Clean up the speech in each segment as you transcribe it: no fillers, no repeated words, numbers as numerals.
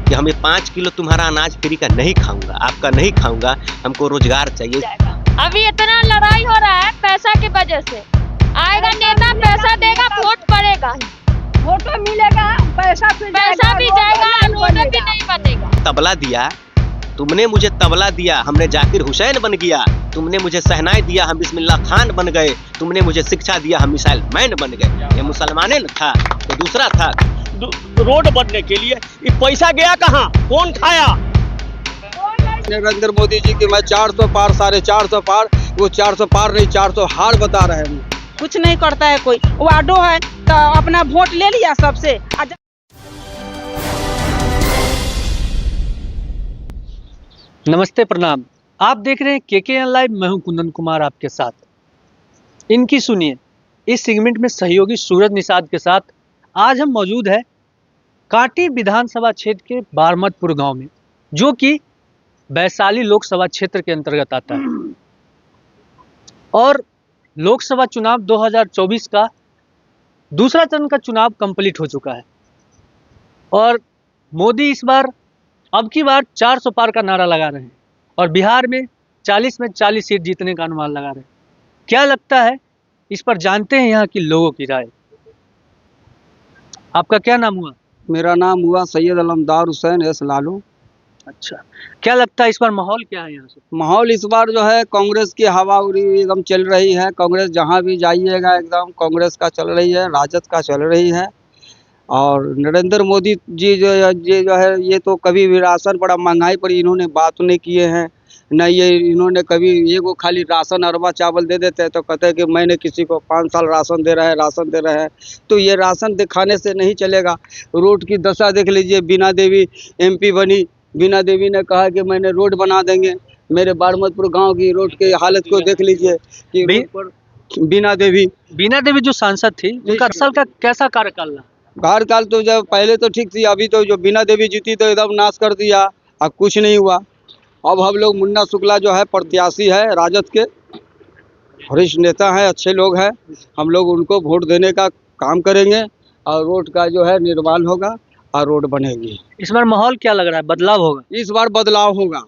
कि हमें 5 किलो तुम्हारा अनाज फ्री का नहीं खाऊंगा, आपका नहीं खाऊंगा, हमको रोजगार चाहिए। अभी इतना लड़ाई हो रहा है पैसा की वजह से। आएगा नेता, पैसा देगा, वोट पड़ेगा, वोट मिलेगा, पैसा भी जाएगा, रोड भी नहीं बनेगा। तबला दिया तुमने, मुझे तबला दिया, हमने जाकिर हुसैन बन गया। तुमने मुझे सहनाई दिया, हम बिस्मिल्लाह खान बन गए। तुमने मुझे शिक्षा दिया, हम मिसाइल मैन बन गए। ये मुसलमाने न था तो दूसरा था। रोड बनने के लिए ये पैसा गया कहाँ, कौन खाया? नरेंद्र मोदी जी की मैं 400 पार, 450 पार, वो 400 पार नहीं 400 हार बता रहे हैं। कुछ नहीं करता है कोई, वार्डो है तो अपना वोट ले लिया सबसे। नमस्ते, प्रणाम। आप देख रहे हैं केकेएन लाइव। मैं हूं कुंदन कुमार आपके साथ। इनकी सुनिए इस सेगमेंट में सहयोगी सूरज निषाद के साथ आज हम मौजूद है कांटी विधानसभा क्षेत्र के बारमतपुर गांव में, जो कि वैशाली लोकसभा क्षेत्र के अंतर्गत आता है। और लोकसभा चुनाव 2024 का दूसरा चरण का चुनाव कंप्लीट हो चुका है और मोदी इस बार अब की बार 400 पार का नारा लगा रहे हैं और बिहार में 40 में 40 सीट जीतने का अनुमान लगा रहे हैं। क्या लगता है इस पर जानते हैं यहाँ के लोगों की राय। आपका क्या नाम हुआ? मेरा नाम हुआ सैयद अलमदार हुसैन एस लालू। अच्छा, क्या लगता है इस बार माहौल क्या है यहाँ से? माहौल इस बार जो है कांग्रेस की हवा उड़ी एकदम चल रही है। कांग्रेस जहाँ भी जाइएगा एकदम कांग्रेस का चल रही है, राजद का चल रही है। और नरेंद्र मोदी जी जो है ये तो कभी भी राशन बड़ा महंगाई पर इन्होंने बात नहीं किए हैं, न ये इन्होंने कभी ये वो खाली राशन अरबा चावल दे देते हैं तो कहते हैं कि मैंने किसी को 5 साल राशन दे रहा है। तो ये राशन दिखाने से नहीं चलेगा। रोड की दशा देख लीजिए। बीना देवी MP बनी, बीना देवी ने कहा कि मैंने रोड बना देंगे। मेरे बारमतपुर गांव की रोड की हालत को देख लीजिए कि बीना देवी जो सांसद थी उनका साल का कैसा कार्यकाल रहा? कार्यकाल तो जब पहले तो ठीक थी, अभी तो जो बीना देवी जीती तो एकदम नाश कर दिया, अब कुछ नहीं हुआ। अब हम लोग मुन्ना शुक्ला जो है प्रत्याशी है राजद के, वरिष्ठ नेता हैं, अच्छे लोग हैं। हम लोग उनको वोट देने का काम करेंगे और रोड का जो है निर्माण होगा और रोड बनेगी। इस बार माहौल क्या लग रहा है, बदलाव होगा? इस बार बदलाव होगा।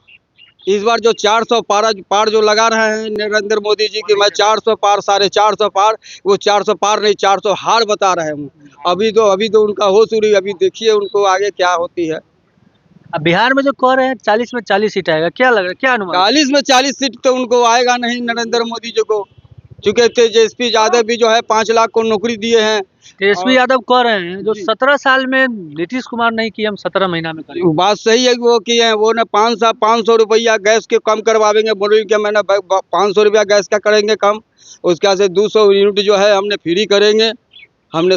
इस बार जो 400 पार जो लगा रहे हैं नरेंद्र मोदी जी की मैं 400 पार, 450 पार, वो 400 पार नहीं 400 हार बता रहे हैं। अभी तो उनका होश उड़ी। अभी देखिए उनको आगे क्या होती है। अब बिहार में जो कह रहे हैं 40 में 40 सीट आएगा, क्या लग रहा है, क्या अनुमान? 40 में 40 सीट तो उनको आएगा नहीं नरेंद्र मोदी जी को, चूँकि तेजस्वी यादव भी जो है 5 लाख को नौकरी दिए हैं। तेजस्वी यादव कह रहे हैं जो 17 साल में नीतीश कुमार नहीं किए, हम 17 महीना में करेंगे। बात सही है कि वो किए हैं। वो ना 500 रुपया गैस के कम करवाएंगे, बोल के मैंने 500 रुपया गैस का करेंगे कम। उसके बाद से 200 यूनिट जो है हमने फ्री करेंगे। हमने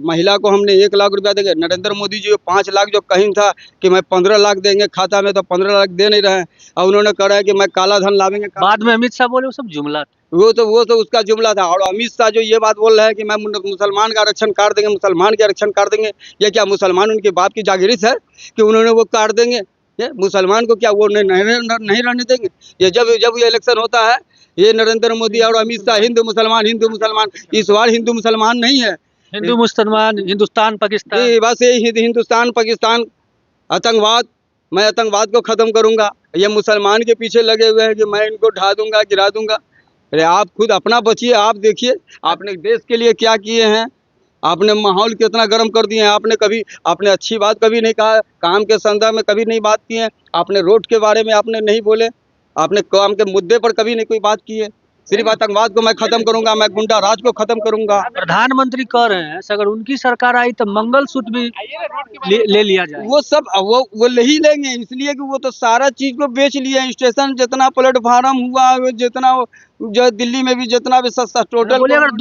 महिला को हमने 1 लाख रुपया देंगे। नरेंद्र मोदी जी 5 लाख जो कहीं था कि मैं 15 लाख देंगे खाता में, तो 15 लाख दे नहीं रहे हैं। और उन्होंने कहा है कि मैं काला धन लावेंगे। बाद में अमित शाह बोले वो सब जुमला था। वो तो उसका जुमला था। और अमित शाह जो ये बात बोल रहे हैं कि मैं मुसलमान का आरक्षण काट देंगे, मुसलमान के आरक्षण काट देंगे। ये क्या मुसलमान उनके बाप की जागीरिश है कि उन्होंने वो काट देंगे? ये मुसलमान को क्या वो नहीं रहने देंगे? ये जब ये इलेक्शन होता है, ये नरेंद्र मोदी और अमित शाह हिंदू मुसलमान, इस बार हिंदू मुसलमान नहीं है, हिंदू मुसलमान, हिंदुस्तान पाकिस्तान, बस यही हिंदुस्तान पाकिस्तान, आतंकवाद। मैं आतंकवाद को खत्म करूंगा। ये मुसलमान के पीछे लगे हुए हैं कि मैं इनको ढा दूंगा, गिरा दूंगा। अरे आप खुद अपना बचिए। आप देखिए आपने देश के लिए क्या किए हैं। आपने माहौल कितना गर्म कर दिए हैं। आपने अच्छी बात कभी नहीं कहा, काम के संदर्भ में कभी नहीं बात की है। आपने रोड के बारे में आपने नहीं बोले, आपने काम के मुद्दे पर कभी नहीं कोई बात की है। सिर्फ आतंकवाद को मैं खत्म करूंगा, मैं गुंडा राज को खत्म करूंगा। प्रधानमंत्री कह रहे हैं अगर उनकी सरकार आई तो मंगलसूत्र भी ले लिया जाए। वो सब वो ले ही लेंगे, इसलिए कि वो तो सारा चीज को बेच लिए। स्टेशन जितना प्लेटफार्म हुआ, जितना जो दिल्ली में भी जितना भी सस्ता टोटल। बोले अगर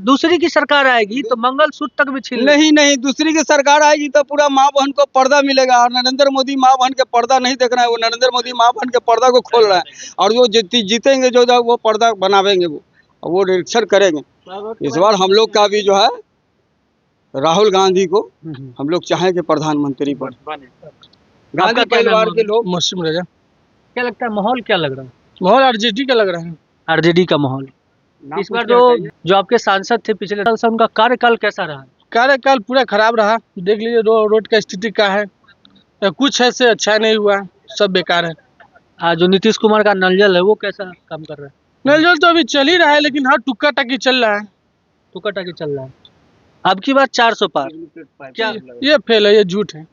दूसरी की सरकार आएगी तो मंगलसूत्र तक भी छीन नहीं, दूसरी की सरकार आएगी तो पूरा माँ बहन को पर्दा मिलेगा। और नरेंद्र मोदी माँ बहन के पर्दा नहीं देख रहे हैं, वो नरेंद्र मोदी माँ बहन के पर्दा को खोल रहा है। और वो जीतेंगे जो वो पर्दा बनावेंगे, वो निरीक्षण करेंगे। इस बार हम लोग का भी जो है राहुल गांधी को हम लोग चाहेंगे प्रधानमंत्री पर। गांधी परिवार के लोग। मुस्लिम राजा। क्या लगता है माहौल क्या लग रहा है? माहौल आरजेडी का लग रहा है। आरजेडी का माहौल। इस बार जो आपके सांसद थे पिछले साल से, उनका कार्यकाल कैसा रहा? कार्यकाल पूरा खराब रहा। देख लीजिए रोड का स्थिति क्या है। कुछ ऐसे अच्छा नहीं हुआ, सब बेकार है। जो नीतीश कुमार का नल जल है वो कैसा काम कर रहा है? नल जल तो अभी चल ही रहा है, लेकिन हर टुक्का टाकी चल रहा है। टुका टाकी चल रहा है। अब की बार 400 पार क्या? ये फेल है, ये झूठ है।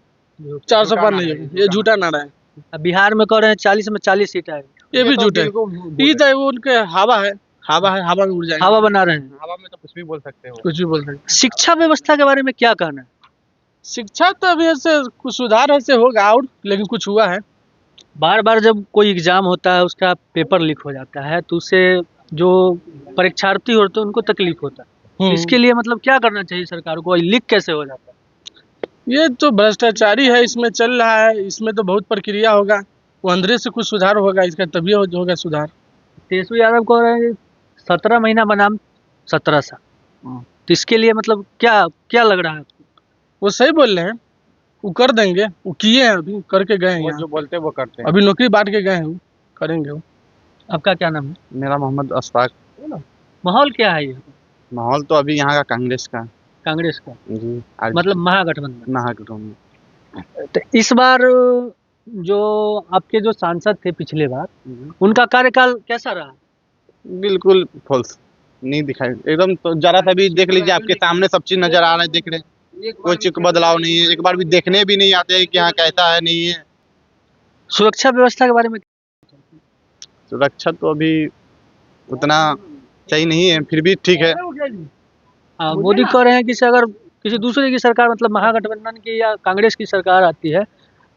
400 पार नहीं है, ये झूठा नारा है। अब बिहार में कह रहे हैं 40 में 40 सीट आएगी। ये भी झूठ है। ये तो वो उनके हवा है, हवा है, हवा में उड़ जाएगा। हवा बना रहे हैं। हवा में तो कुछ भी बोल सकते हो, कुछ भी बोल सकते हैं। शिक्षा व्यवस्था के बारे में क्या कहना है? शिक्षा तो अभी ऐसे कुछ सुधार ऐसे होगा और, लेकिन कुछ हुआ है। बार बार जब कोई एग्जाम होता है उसका पेपर लीक हो जाता है तो उससे जो परीक्षार्थी होते हैं उनको तकलीफ होता है। तो इसके लिए मतलब क्या करना चाहिए सरकार को? लीक कैसे हो जाता है? ये तो भ्रष्टाचारी है, इसमें चल रहा है। इसमें तो बहुत प्रक्रिया होगा, वो अंदर से कुछ सुधार होगा इसका, तभी होगा सुधार। तेजस्वी यादव कह रहे हैं 17 महीना बनाम 17 साल। तो इसके लिए मतलब क्या क्या लग रहा है आपको? वो सही बोल रहे हैं, वो कर देंगे, वो किए हैं, अभी करके गए हैं। जो बोलते हैं वो करते हैं। अभी नौकरी बांट के गए हैं, वो करेंगे। वो आपका क्या नाम है? मेरा मोहम्मद अशफाक। माहौल क्या है ये? माहौल तो अभी यहाँ का कांग्रेस का कांग्रेस का जी, मतलब महागठबंधन। महागठबंधन। तो इस बार जो आपके जो सांसद थे पिछले बार, उनका कार्यकाल कैसा रहा? बिल्कुल फॉल्स नहीं दिखाई एकदम। तो जरा सा भी देख लीजिए, आपके सामने सब चीज नजर आ रहा है, देख रहे हैं, कोई चीज का बदलाव नहीं है। एक बार भी देखने भी नहीं आते हैं कि यहाँ कैसा है नहीं है। सुरक्षा व्यवस्था के बारे में? सुरक्षा तो अभी उतना सही नहीं है, फिर भी ठीक है। मोदी कह रहे हैं कि अगर किसी दूसरे की सरकार मतलब महागठबंधन की या कांग्रेस की सरकार आती है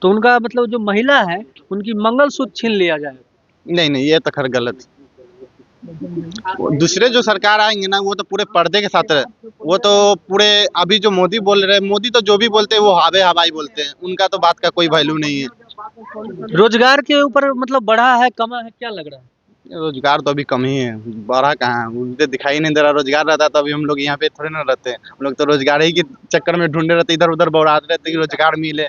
तो उनका मतलब जो महिला है उनकी मंगलसूत्र छीन लिया जाएगा। नहीं नहीं, ये तो खैर गलत। दूसरे जो सरकार आएंगे ना, वो तो पूरे पर्दे के साथ रहे। वो तो पूरे, अभी जो मोदी बोल रहे हैं, मोदी तो जो भी बोलते हैं वो हावे हवाई बोलते हैं, उनका तो बात का कोई वैल्यू नहीं है। रोजगार के ऊपर मतलब बढ़ा है कमा है, क्या लग रहा है? रोजगार तो अभी कम ही है, बढ़ा कहाँ है, मुझे दिखाई नहीं दे रहा। रोजगार रहता तो अभी हम लोग यहाँ पे थोड़े ना रहते हैं। हम लोग तो रोजगार ही के चक्कर में ढूंढे रहते, इधर उधर बौड़ाते रहते कि रोजगार मिले।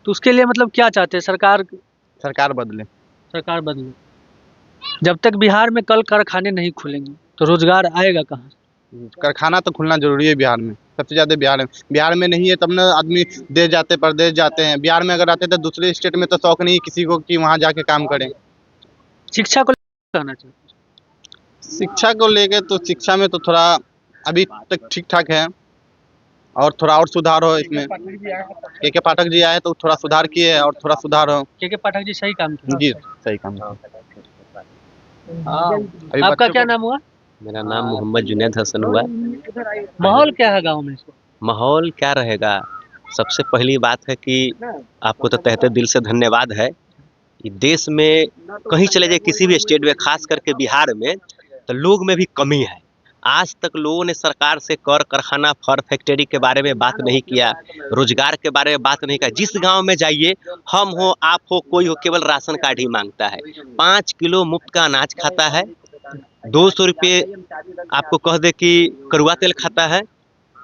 तो उसके लिए मतलब क्या चाहते हैं? सरकार बदले। सरकार बदले। जब तक बिहार में कल कारखाने नहीं खुलेंगे तो रोजगार आएगा कहाँ? कारखाना तो खुलना जरूरी है बिहार में, सबसे ज्यादा बिहार में नहीं है, तब ना आदमी देश जाते परदेश जाते हैं। बिहार में अगर आते तो दूसरे स्टेट में तो शौक नहीं किसी को कि वहाँ जाके काम करें। शिक्षा को कहना चाहिए। शिक्षा को लेके तो शिक्षा में तो थोड़ा अभी तक ठीक ठाक है, और थोड़ा और सुधार हो इसमें। के पाठक जी आए तो थोड़ा सुधार किए, और थोड़ा सुधार हो। के पाठक जी सही काम किया। जी सही काम किया। आपका क्या नाम हुआ? मेरा नाम मोहम्मद जुनैद हसन हुआ। माहौल क्या है गाँव में? माहौल क्या रहेगा? सबसे पहली बात है कि आपको तो तहे दिल से धन्यवाद है कि देश में कहीं चले जाए, किसी भी स्टेट में, खास करके बिहार में, तो लोग में भी कमी है। आज तक लोगों ने सरकार से कर कारखाना फर फैक्ट्री के बारे में बात नहीं किया, रोजगार के बारे में बात नहीं किया। जिस गांव में जाइए, हम हो आप हो कोई हो, केवल राशन कार्ड ही मांगता है। 5 किलो मुफ्त का अनाज खाता है, 200 रुपये आपको कह दे कि कड़ुआ तेल खाता है,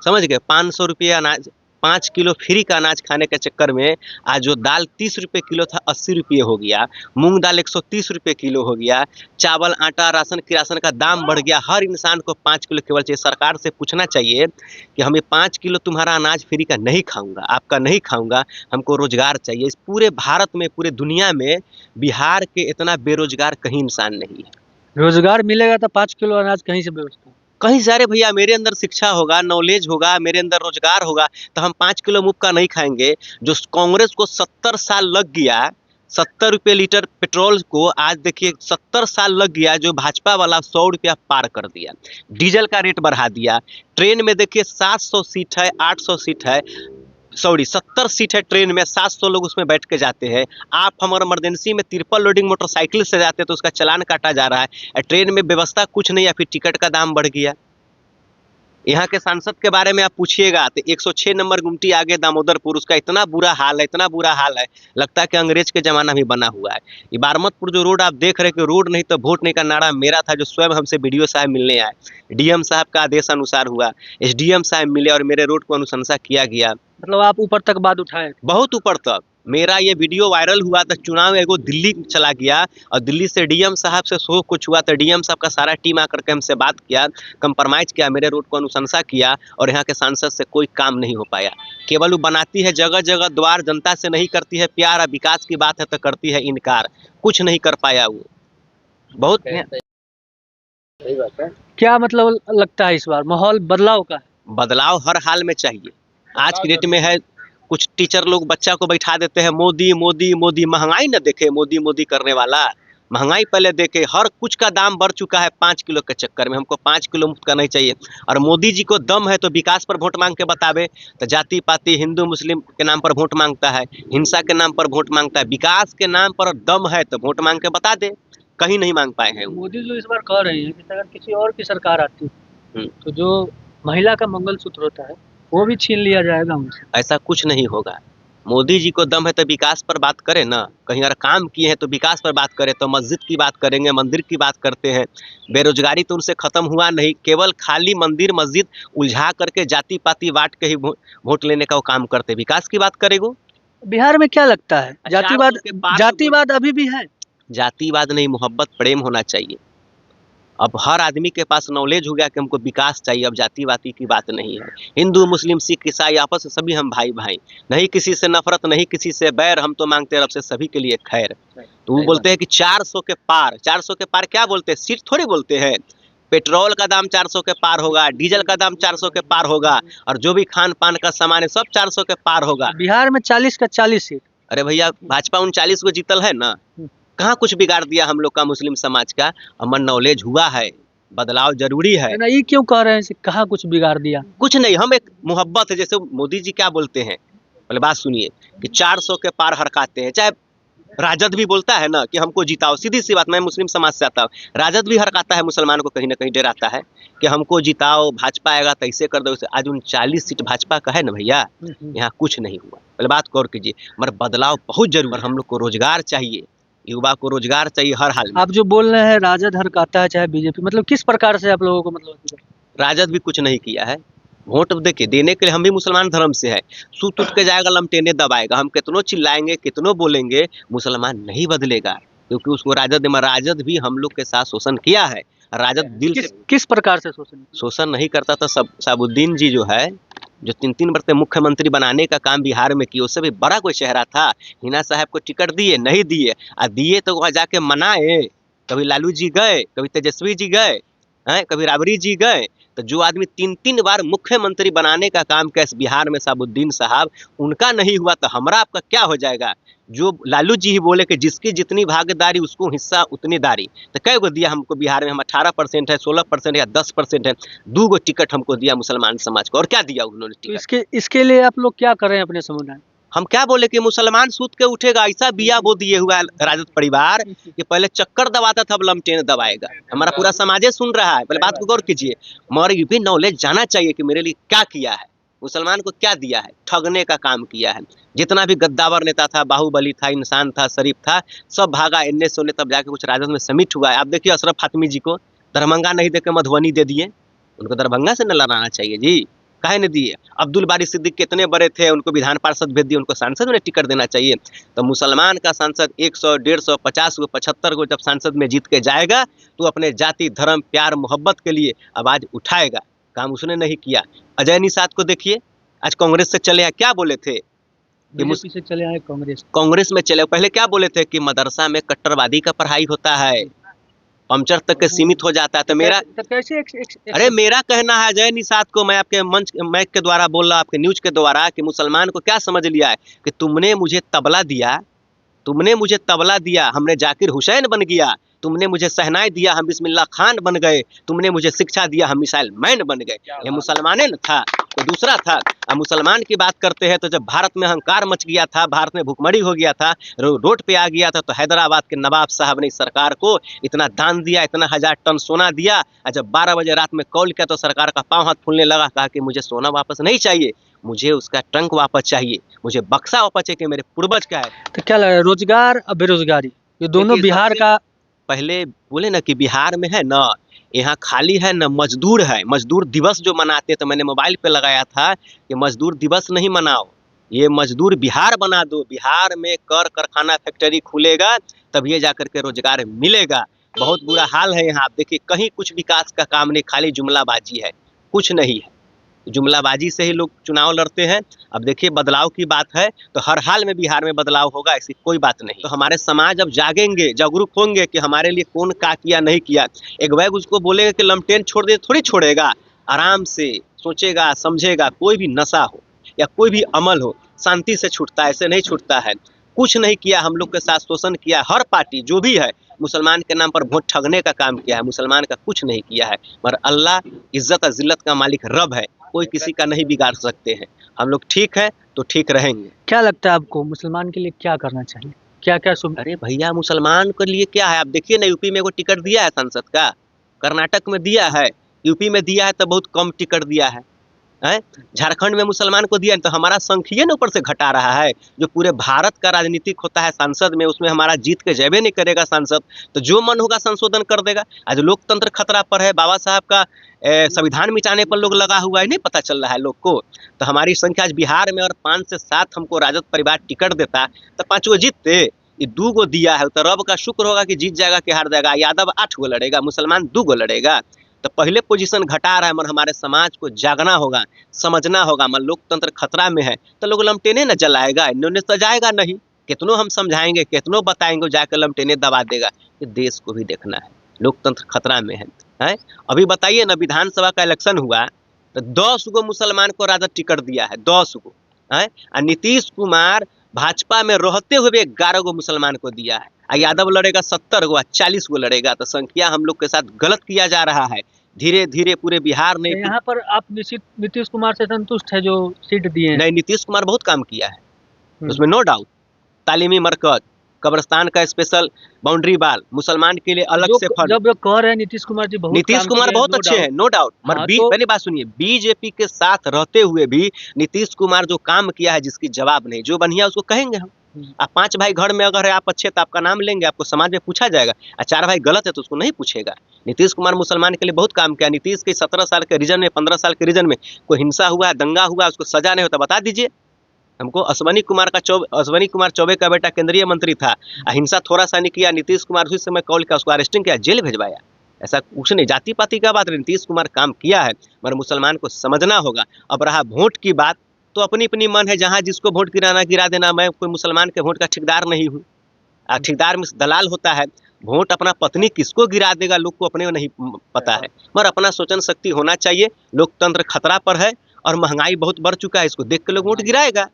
समझ गए। 500 रुपये अनाज, 5 किलो फ्री का अनाज खाने के चक्कर में आज जो दाल 30 रुपये किलो था 80 रुपये हो गया, मूंग दाल 130 रुपये किलो हो गया, चावल आटा राशन किरासन का दाम बढ़ गया। हर इंसान को 5 किलो केवल चाहिए। सरकार से पूछना चाहिए कि हमें 5 किलो तुम्हारा अनाज फ्री का नहीं खाऊंगा, आपका नहीं खाऊंगा, हमको रोजगार चाहिए। इस पूरे भारत में, पूरे दुनिया में बिहार के इतना बेरोजगार कहीं इंसान नहीं है। रोजगार मिलेगा तो 5 किलो अनाज कहीं से व्यवस्था कहीं सारे भैया, मेरे अंदर शिक्षा होगा, नॉलेज होगा, मेरे अंदर रोजगार होगा, तो हम 5 किलो मुफ्त का नहीं खाएंगे। जो कांग्रेस को 70 साल लग गया, 70 रुपये लीटर पेट्रोल को आज देखिए 70 साल लग गया, जो भाजपा वाला 100 रुपया पार कर दिया। डीजल का रेट बढ़ा दिया। ट्रेन में देखिए 700 सीट है, 800 सीट है, 70 सीट है ट्रेन में, 700 लोग उसमें बैठ के जाते हैं। आप हमारे इमरजेंसी में ट्रिपल लोडिंग मोटरसाइकिल से जाते हैं तो उसका चालान काटा जा रहा है। ट्रेन में व्यवस्था कुछ नहीं है, फिर टिकट का दाम बढ़ गया। यहाँ के सांसद के बारे में आप पूछिएगा तो 106 नंबर गुमटी आगे दामोदरपुर, उसका इतना बुरा हाल है, इतना बुरा हाल है, लगता है कि अंग्रेज के जमाना में बना हुआ है। ये बारमतपुर जो रोड आप देख रहे हैं कि रोड नहीं तो वोट नहीं का नारा मेरा था, जो स्वयं हमसे बीडीओ साहब मिलने आए। डीएम साहब का आदेश अनुसार हुआ, एसडीएम साहब मिले और मेरे रोड को अनुशंसा किया गया। मतलब आप ऊपर तक बात उठाए? बहुत ऊपर तक। मेरा ये वीडियो वायरल हुआ तो चुनाव एगो दिल्ली चला गया और दिल्ली से डीएम साहब से सो कुछ हुआ तो डीएम साहब का सारा टीम आकर के हमसे बात किया, कंप्रोमाइज़ किया, मेरे रोड को अनुशंसा किया और यहाँ के सांसद से कोई काम नहीं हो पाया। केवल वो बनाती है जगह जगह द्वार, जनता से नहीं करती है प्यार, और विकास की बात है तो करती है इनकार, कुछ नहीं कर पाया वो। बहुत क्या मतलब लगता है इस बार माहौल बदलाव का है? बदलाव हर हाल में चाहिए। आज की डेट में है, कुछ टीचर लोग बच्चा को बैठा देते हैं मोदी मोदी मोदी, महंगाई न देखे मोदी मोदी करने वाला, महंगाई पहले देखे। हर कुछ का दाम बढ़ चुका है 5 किलो के चक्कर में, हमको 5 किलो मुफ्त का नहीं चाहिए। और मोदी जी को दम है तो विकास पर वोट मांग के बतावे, तो जाति पाति हिंदू मुस्लिम के नाम पर वोट मांगता है, हिंसा के नाम पर वोट मांगता है। विकास के नाम पर दम है तो वोट मांग के बता दे, कहीं नहीं मांग पाए हैं। मोदी जो इस बार कह रहे हैं कि अगर किसी और की सरकार आती तो जो महिला का मंगलसूत्र होता है वो भी छीन लिया जाएगा उनसे। ऐसा कुछ नहीं होगा। मोदी जी को दम है तो विकास पर बात करें ना, कहीं अगर काम किए हैं तो विकास पर बात करें, तो मस्जिद की बात करेंगे, मंदिर की बात करते हैं। बेरोजगारी तो उनसे खत्म हुआ नहीं, केवल खाली मंदिर मस्जिद उलझा करके जाति पाति बांट के ही वोट लेने का वो काम करते। विकास की बात करेगो। बिहार में क्या लगता है जातिवाद अभी भी है? जातिवाद नहीं, मोहब्बत प्रेम होना चाहिए। अब हर आदमी के पास नॉलेज हो गया कि हमको विकास चाहिए, अब जातिवादी की बात नहीं है। हिंदू मुस्लिम सिख ईसाई आपस में सभी हम भाई भाई, नहीं किसी से नफरत, नहीं किसी से बैर, हम तो मांगते हैं रब से सभी के लिए खैर। तो वो बोलते हैं कि 400 के पार, 400 के पार क्या बोलते हैं? सीट थोड़ी बोलते हैं। पेट्रोल का दाम 400 के पार होगा, डीजल का दाम 400 के पार होगा, और जो भी खान पान का सामान है सब 400 के पार होगा। बिहार में 40 का 40 सीट। अरे भैया भाजपा 39 को जीतल है ना, कहाँ कुछ बिगाड़ दिया हम लोग का मुस्लिम समाज का। हमार नॉलेज हुआ है, बदलाव जरूरी है ना। ये क्यों कह रहे हैं कहाँ कुछ बिगाड़ दिया? कुछ नहीं, हम एक मोहब्बत है। जैसे मोदी जी क्या बोलते हैं, पहले बात सुनिए, कि 400 के पार हरकाते हैं। चाहे राजद भी बोलता है ना कि हमको जिताओ, सीधी सी बात, मैं मुस्लिम समाज से आता हूँ, राजद भी हरकाता है, मुसलमान को कहीं ना कहीं डराता है कि हमको जिताओ, भाजपा आएगा तो ऐसे कर दो। आज 39 सीट भाजपा का है ना भैया, यहाँ कुछ नहीं हुआ। पहले बात गौर कीजिए, मगर बदलाव बहुत जरूरी। हम लोग को रोजगार चाहिए, युवा को रोजगार चाहिए हर हाल में। आप जो बोल रहे हैं राजद हरकाता है चाहे बीजेपी, मतलब किस प्रकार से आप लोगों को मतलब? राजद भी कुछ नहीं किया है। वोट देखिए देने के लिए हम भी मुसलमान धर्म से है, सूत उठ के जाएगा लमटेने दबाएगा, हम कितनों चिल्लाएंगे कितनों बोलेंगे, मुसलमान नहीं बदलेगा, क्योंकि उसको राजद भी हम लोग के साथ शोषण किया है। राजद दिल से किस प्रकार से शोषण नहीं करता था। साबुद्दीन जी जो है, जो 3 बार से मुख्यमंत्री बनाने का काम बिहार में किया, उससे भी बड़ा कोई चेहरा था। हिना साहब को टिकट दिए नहीं दिए, दिए तो वहाँ जाके मनाए। कभी लालू जी गए, कभी तेजस्वी जी गए, कभी राबड़ी जी गए। तो जो आदमी 3 बार मुख्यमंत्री बनाने का काम किया बिहार में, साबुद्दीन साहब, उनका नहीं हुआ तो हमरा आपका क्या हो जाएगा? जो लालू जी ही बोले कि जिसकी जितनी भागीदारी उसको हिस्सा उतनी दारी। तो कै गो दिया हमको बिहार में? हम 18% है, 16% या 10% है। 2 गो टिकट हमको दिया मुसलमान समाज को, और क्या दिया उन्होंने टिकट? तो इसके लिए आप लोग क्या कर रहे हैं अपने समुदाय? हम क्या बोले कि मुसलमान सूत के उठेगा, ऐसा बिया बो दिए हुआ है राजद परिवार कि पहले चक्कर दबाता था, अब लमटेन दबाएगा। हमारा पूरा समाज सुन रहा है, पहले बात को गौर कीजिए। मगर ये भी नॉलेज जाना चाहिए कि मेरे लिए क्या किया है, मुसलमान को क्या दिया है। ठगने का काम किया है। जितना भी गद्दावर नेता था, बाहुबली था, इंसान था, शरीफ था, सब भागा एन्ने सोने, तब जाके कुछ राजद में समिट हुआ है। आप देखिए अशरफ फातमी जी को दरभंगा नहीं देके मधुबनी दे दिए, उनको दरभंगा से न लड़ाना चाहिए जी, काहे न दिए। अब्दुल बारी सिद्दीक कितने बड़े थे, उनको विधान पार्षद भेज दिए, उनको सांसद में टिकट देना चाहिए। तो मुसलमान का सांसद 100, 150, 50 को, 75 को जब सांसद में जीत के जाएगा तो अपने जाति धर्म प्यार मोहब्बत के लिए आवाज उठाएगा। काम उसने नहीं किया। अजय निषाद को देखिए, आज कांग्रेस से चले हैं, क्या बोले थे? बीजेपी से चले आए कांग्रेस में चले। पहले क्या बोले थे कि मदरसा में कट्टरवादी का पढ़ाई होता है, पंचर तक के सीमित हो जाता है। तो मेरा अरे मेरा कहना है अजय निषाद को, मैं आपके मंच मैक के द्वारा बोल रहा, आपके न्यूज के द्वारा, कि मुसलमान को क्या समझ लिया है कि तुमने मुझे तबला दिया, हमने जाकिर हुसैन बन गया, तुमने मुझे शहनाई दिया, हम बिस्मिल्लाह खान बन गए, तुमने मुझे शिक्षा दिया, हम मिसाइल मैन बन गए। ये मुसलमान न था, तो दूसरा था। अब मुसलमान की बात करते हैं तो जब भारत में अहंकार मच गया था, भारत में भूखमरी हो गया था, रोड पे आ गया था, तो हैदराबाद के नवाब साहब ने सरकार को इतना दान दिया, इतना 1000 टन सोना दिया। और जब 12 बजे रात में कॉल किया तो सरकार का पाँव हाथ फूलने लगा, कहा कि मुझे सोना वापस नहीं चाहिए, मुझे उसका ट्रंक वापस चाहिए, मुझे बक्सा वापस चाहिए कि मेरे पूर्वज का है। तो क्या लग रहा है, रोजगार और बेरोजगारी ये दोनों बिहार का? पहले बोले ना कि बिहार में है ना, यहाँ खाली है ना मजदूर है। मजदूर दिवस जो मनाते, तो मैंने मोबाइल पे लगाया था कि मजदूर दिवस नहीं मनाओ, ये मजदूर बिहार बना दो, बिहार में कारखाना फैक्ट्री खुलेगा तभी जाकर के रोजगार मिलेगा। बहुत बुरा हाल है यहाँ, आप देखिए कहीं कुछ विकास का काम नहीं, खाली जुमलाबाजी है, कुछ नहीं है। जुमलाबाजी से ही लोग चुनाव लड़ते हैं। अब देखिए बदलाव की बात है तो हर हाल में बिहार में बदलाव होगा, ऐसी कोई बात नहीं। तो हमारे समाज अब जागेंगे, जागरूक होंगे कि हमारे लिए कौन क्या किया नहीं किया। एक वैग उसको बोलेगा कि लमटेन छोड़ दे, थोड़ी छोड़ेगा, आराम से सोचेगा समझेगा। कोई भी नशा हो या कोई भी अमल हो शांति से छूटता है, ऐसे नहीं छूटता है। कुछ नहीं किया हम लोग के साथ, शोषण किया हर पार्टी जो भी है, मुसलमान के नाम पर वोट ठगने का काम किया है, मुसलमान का कुछ नहीं किया है। मगर अल्लाह इज्जत और जिल्लत का मालिक रब है, कोई किसी का नहीं बिगाड़ सकते हैं। हम लोग ठीक है तो ठीक रहेंगे। क्या लगता है आपको मुसलमान के लिए क्या करना चाहिए, क्या क्या अरे भैया मुसलमान के लिए क्या है, आप देखिए ना यूपी में एगो टिकट दिया है संसद का, कर्नाटक में दिया है, यूपी में दिया है तो बहुत कम टिकट दिया है। झारखंड में मुसलमान को दिया है तो हमारा संख्या न ऊपर से घटा रहा है। जो पूरे भारत का राजनीतिक होता है सांसद में, उसमें हमारा जीत के जयबे नहीं करेगा सांसद, तो जो मन होगा संशोधन कर देगा। आज लोकतंत्र खतरा पर है, बाबा साहब का संविधान मिटाने पर लोग लगा हुआ है, नहीं पता चल रहा है लोग को। तो हमारी संख्या आज बिहार में और 5 से 7 हमको राजद परिवार टिकट देता तो 5 गो जीतते, ये 2 गो दिया है तो रब का शुक्र होगा कि जीत जाएगा कि हार जाएगा। यादव 8 गो लड़ेगा, मुसलमान 2 गो लड़ेगा। तो पहले पोजीशन घटा रहा है, मगर हमारे समाज को जागना होगा, समझना होगा। मतलब लोकतंत्र खतरा में है तो लोग लमटेने न जलाएगा, इन्होंने सजाएगा नहीं। कितनों हम समझाएंगे, कितनों बताएंगे, जाकर लमटेने दबा देगा। ये देश को भी देखना है, लोकतंत्र खतरा में है। अभी बताइए ना, विधानसभा का इलेक्शन हुआ तो 10 गो मुसलमान को राजद टिकट दिया है, 10 गो। और नीतीश कुमार भाजपा में रहते हुए भी 11 गो मुसलमान को दिया है। यादव लड़ेगा 70 गो, 40 गो लड़ेगा। तो संख्या हम लोग के साथ गलत किया जा रहा है। धीरे धीरे पूरे बिहार ने यहाँ पर आप नीतीश कुमार से संतुष्ट है जो सीट दिए हैं? नहीं, नीतीश कुमार बहुत काम किया है उसमें नो डाउट। तालीमी मरकज, कब्रिस्तान का स्पेशल बाउंड्री वाल, मुसलमान के लिए अलग से फंड। जब कह रहे हैं नीतीश कुमार जी बहुत नीतीश कुमार बहुत अच्छे हैं, नो डाउट। मगर पहली बात सुनिए, बीजेपी के साथ रहते हुए भी नीतीश कुमार जो काम किया है जिसकी जवाब नहीं, जो बढ़िया उसको कहेंगे हम। आप 5 भाई घर में अगर है, आप अच्छे तो आपका नाम लेंगे, आपको समाज में पूछा जाएगा। और 4 भाई गलत है तो उसको नहीं पूछेगा। नीतीश कुमार मुसलमान के लिए बहुत काम किया। नीतीश के 17 साल के रीजन में, 15 साल के रीजन में कोई हिंसा हुआ है, दंगा हुआ, उसको सजा नहीं होता बता दीजिए हमको। अश्वनी कुमार चौबे का बेटा केंद्रीय मंत्री था, हिंसा थोड़ा सा नहीं किया, नीतीश कुमार उसी समय कॉल किया, उसको अरेस्टिंग किया, जेल भेजवाया। ऐसा कुछ नहीं, जाति पाति का बात नहीं, नीतीश कुमार काम किया है। मगर मुसलमान को समझना होगा। अब रहा वोट की बात, तो अपनी अपनी मन है, जहाँ जिसको वोट गिराना गिरा देना। मैं कोई मुसलमान के वोट का ठेकेदार नहीं हूँ। ठेकेदार में दलाल होता है। वोट अपना पत्नी किसको गिरा देगा लोग को अपने को नहीं पता है, मगर अपना सोचन शक्ति होना चाहिए। लोकतंत्र खतरा पर है और महंगाई बहुत बढ़ चुका है, इसको देख के लोग वोट गिराएगा।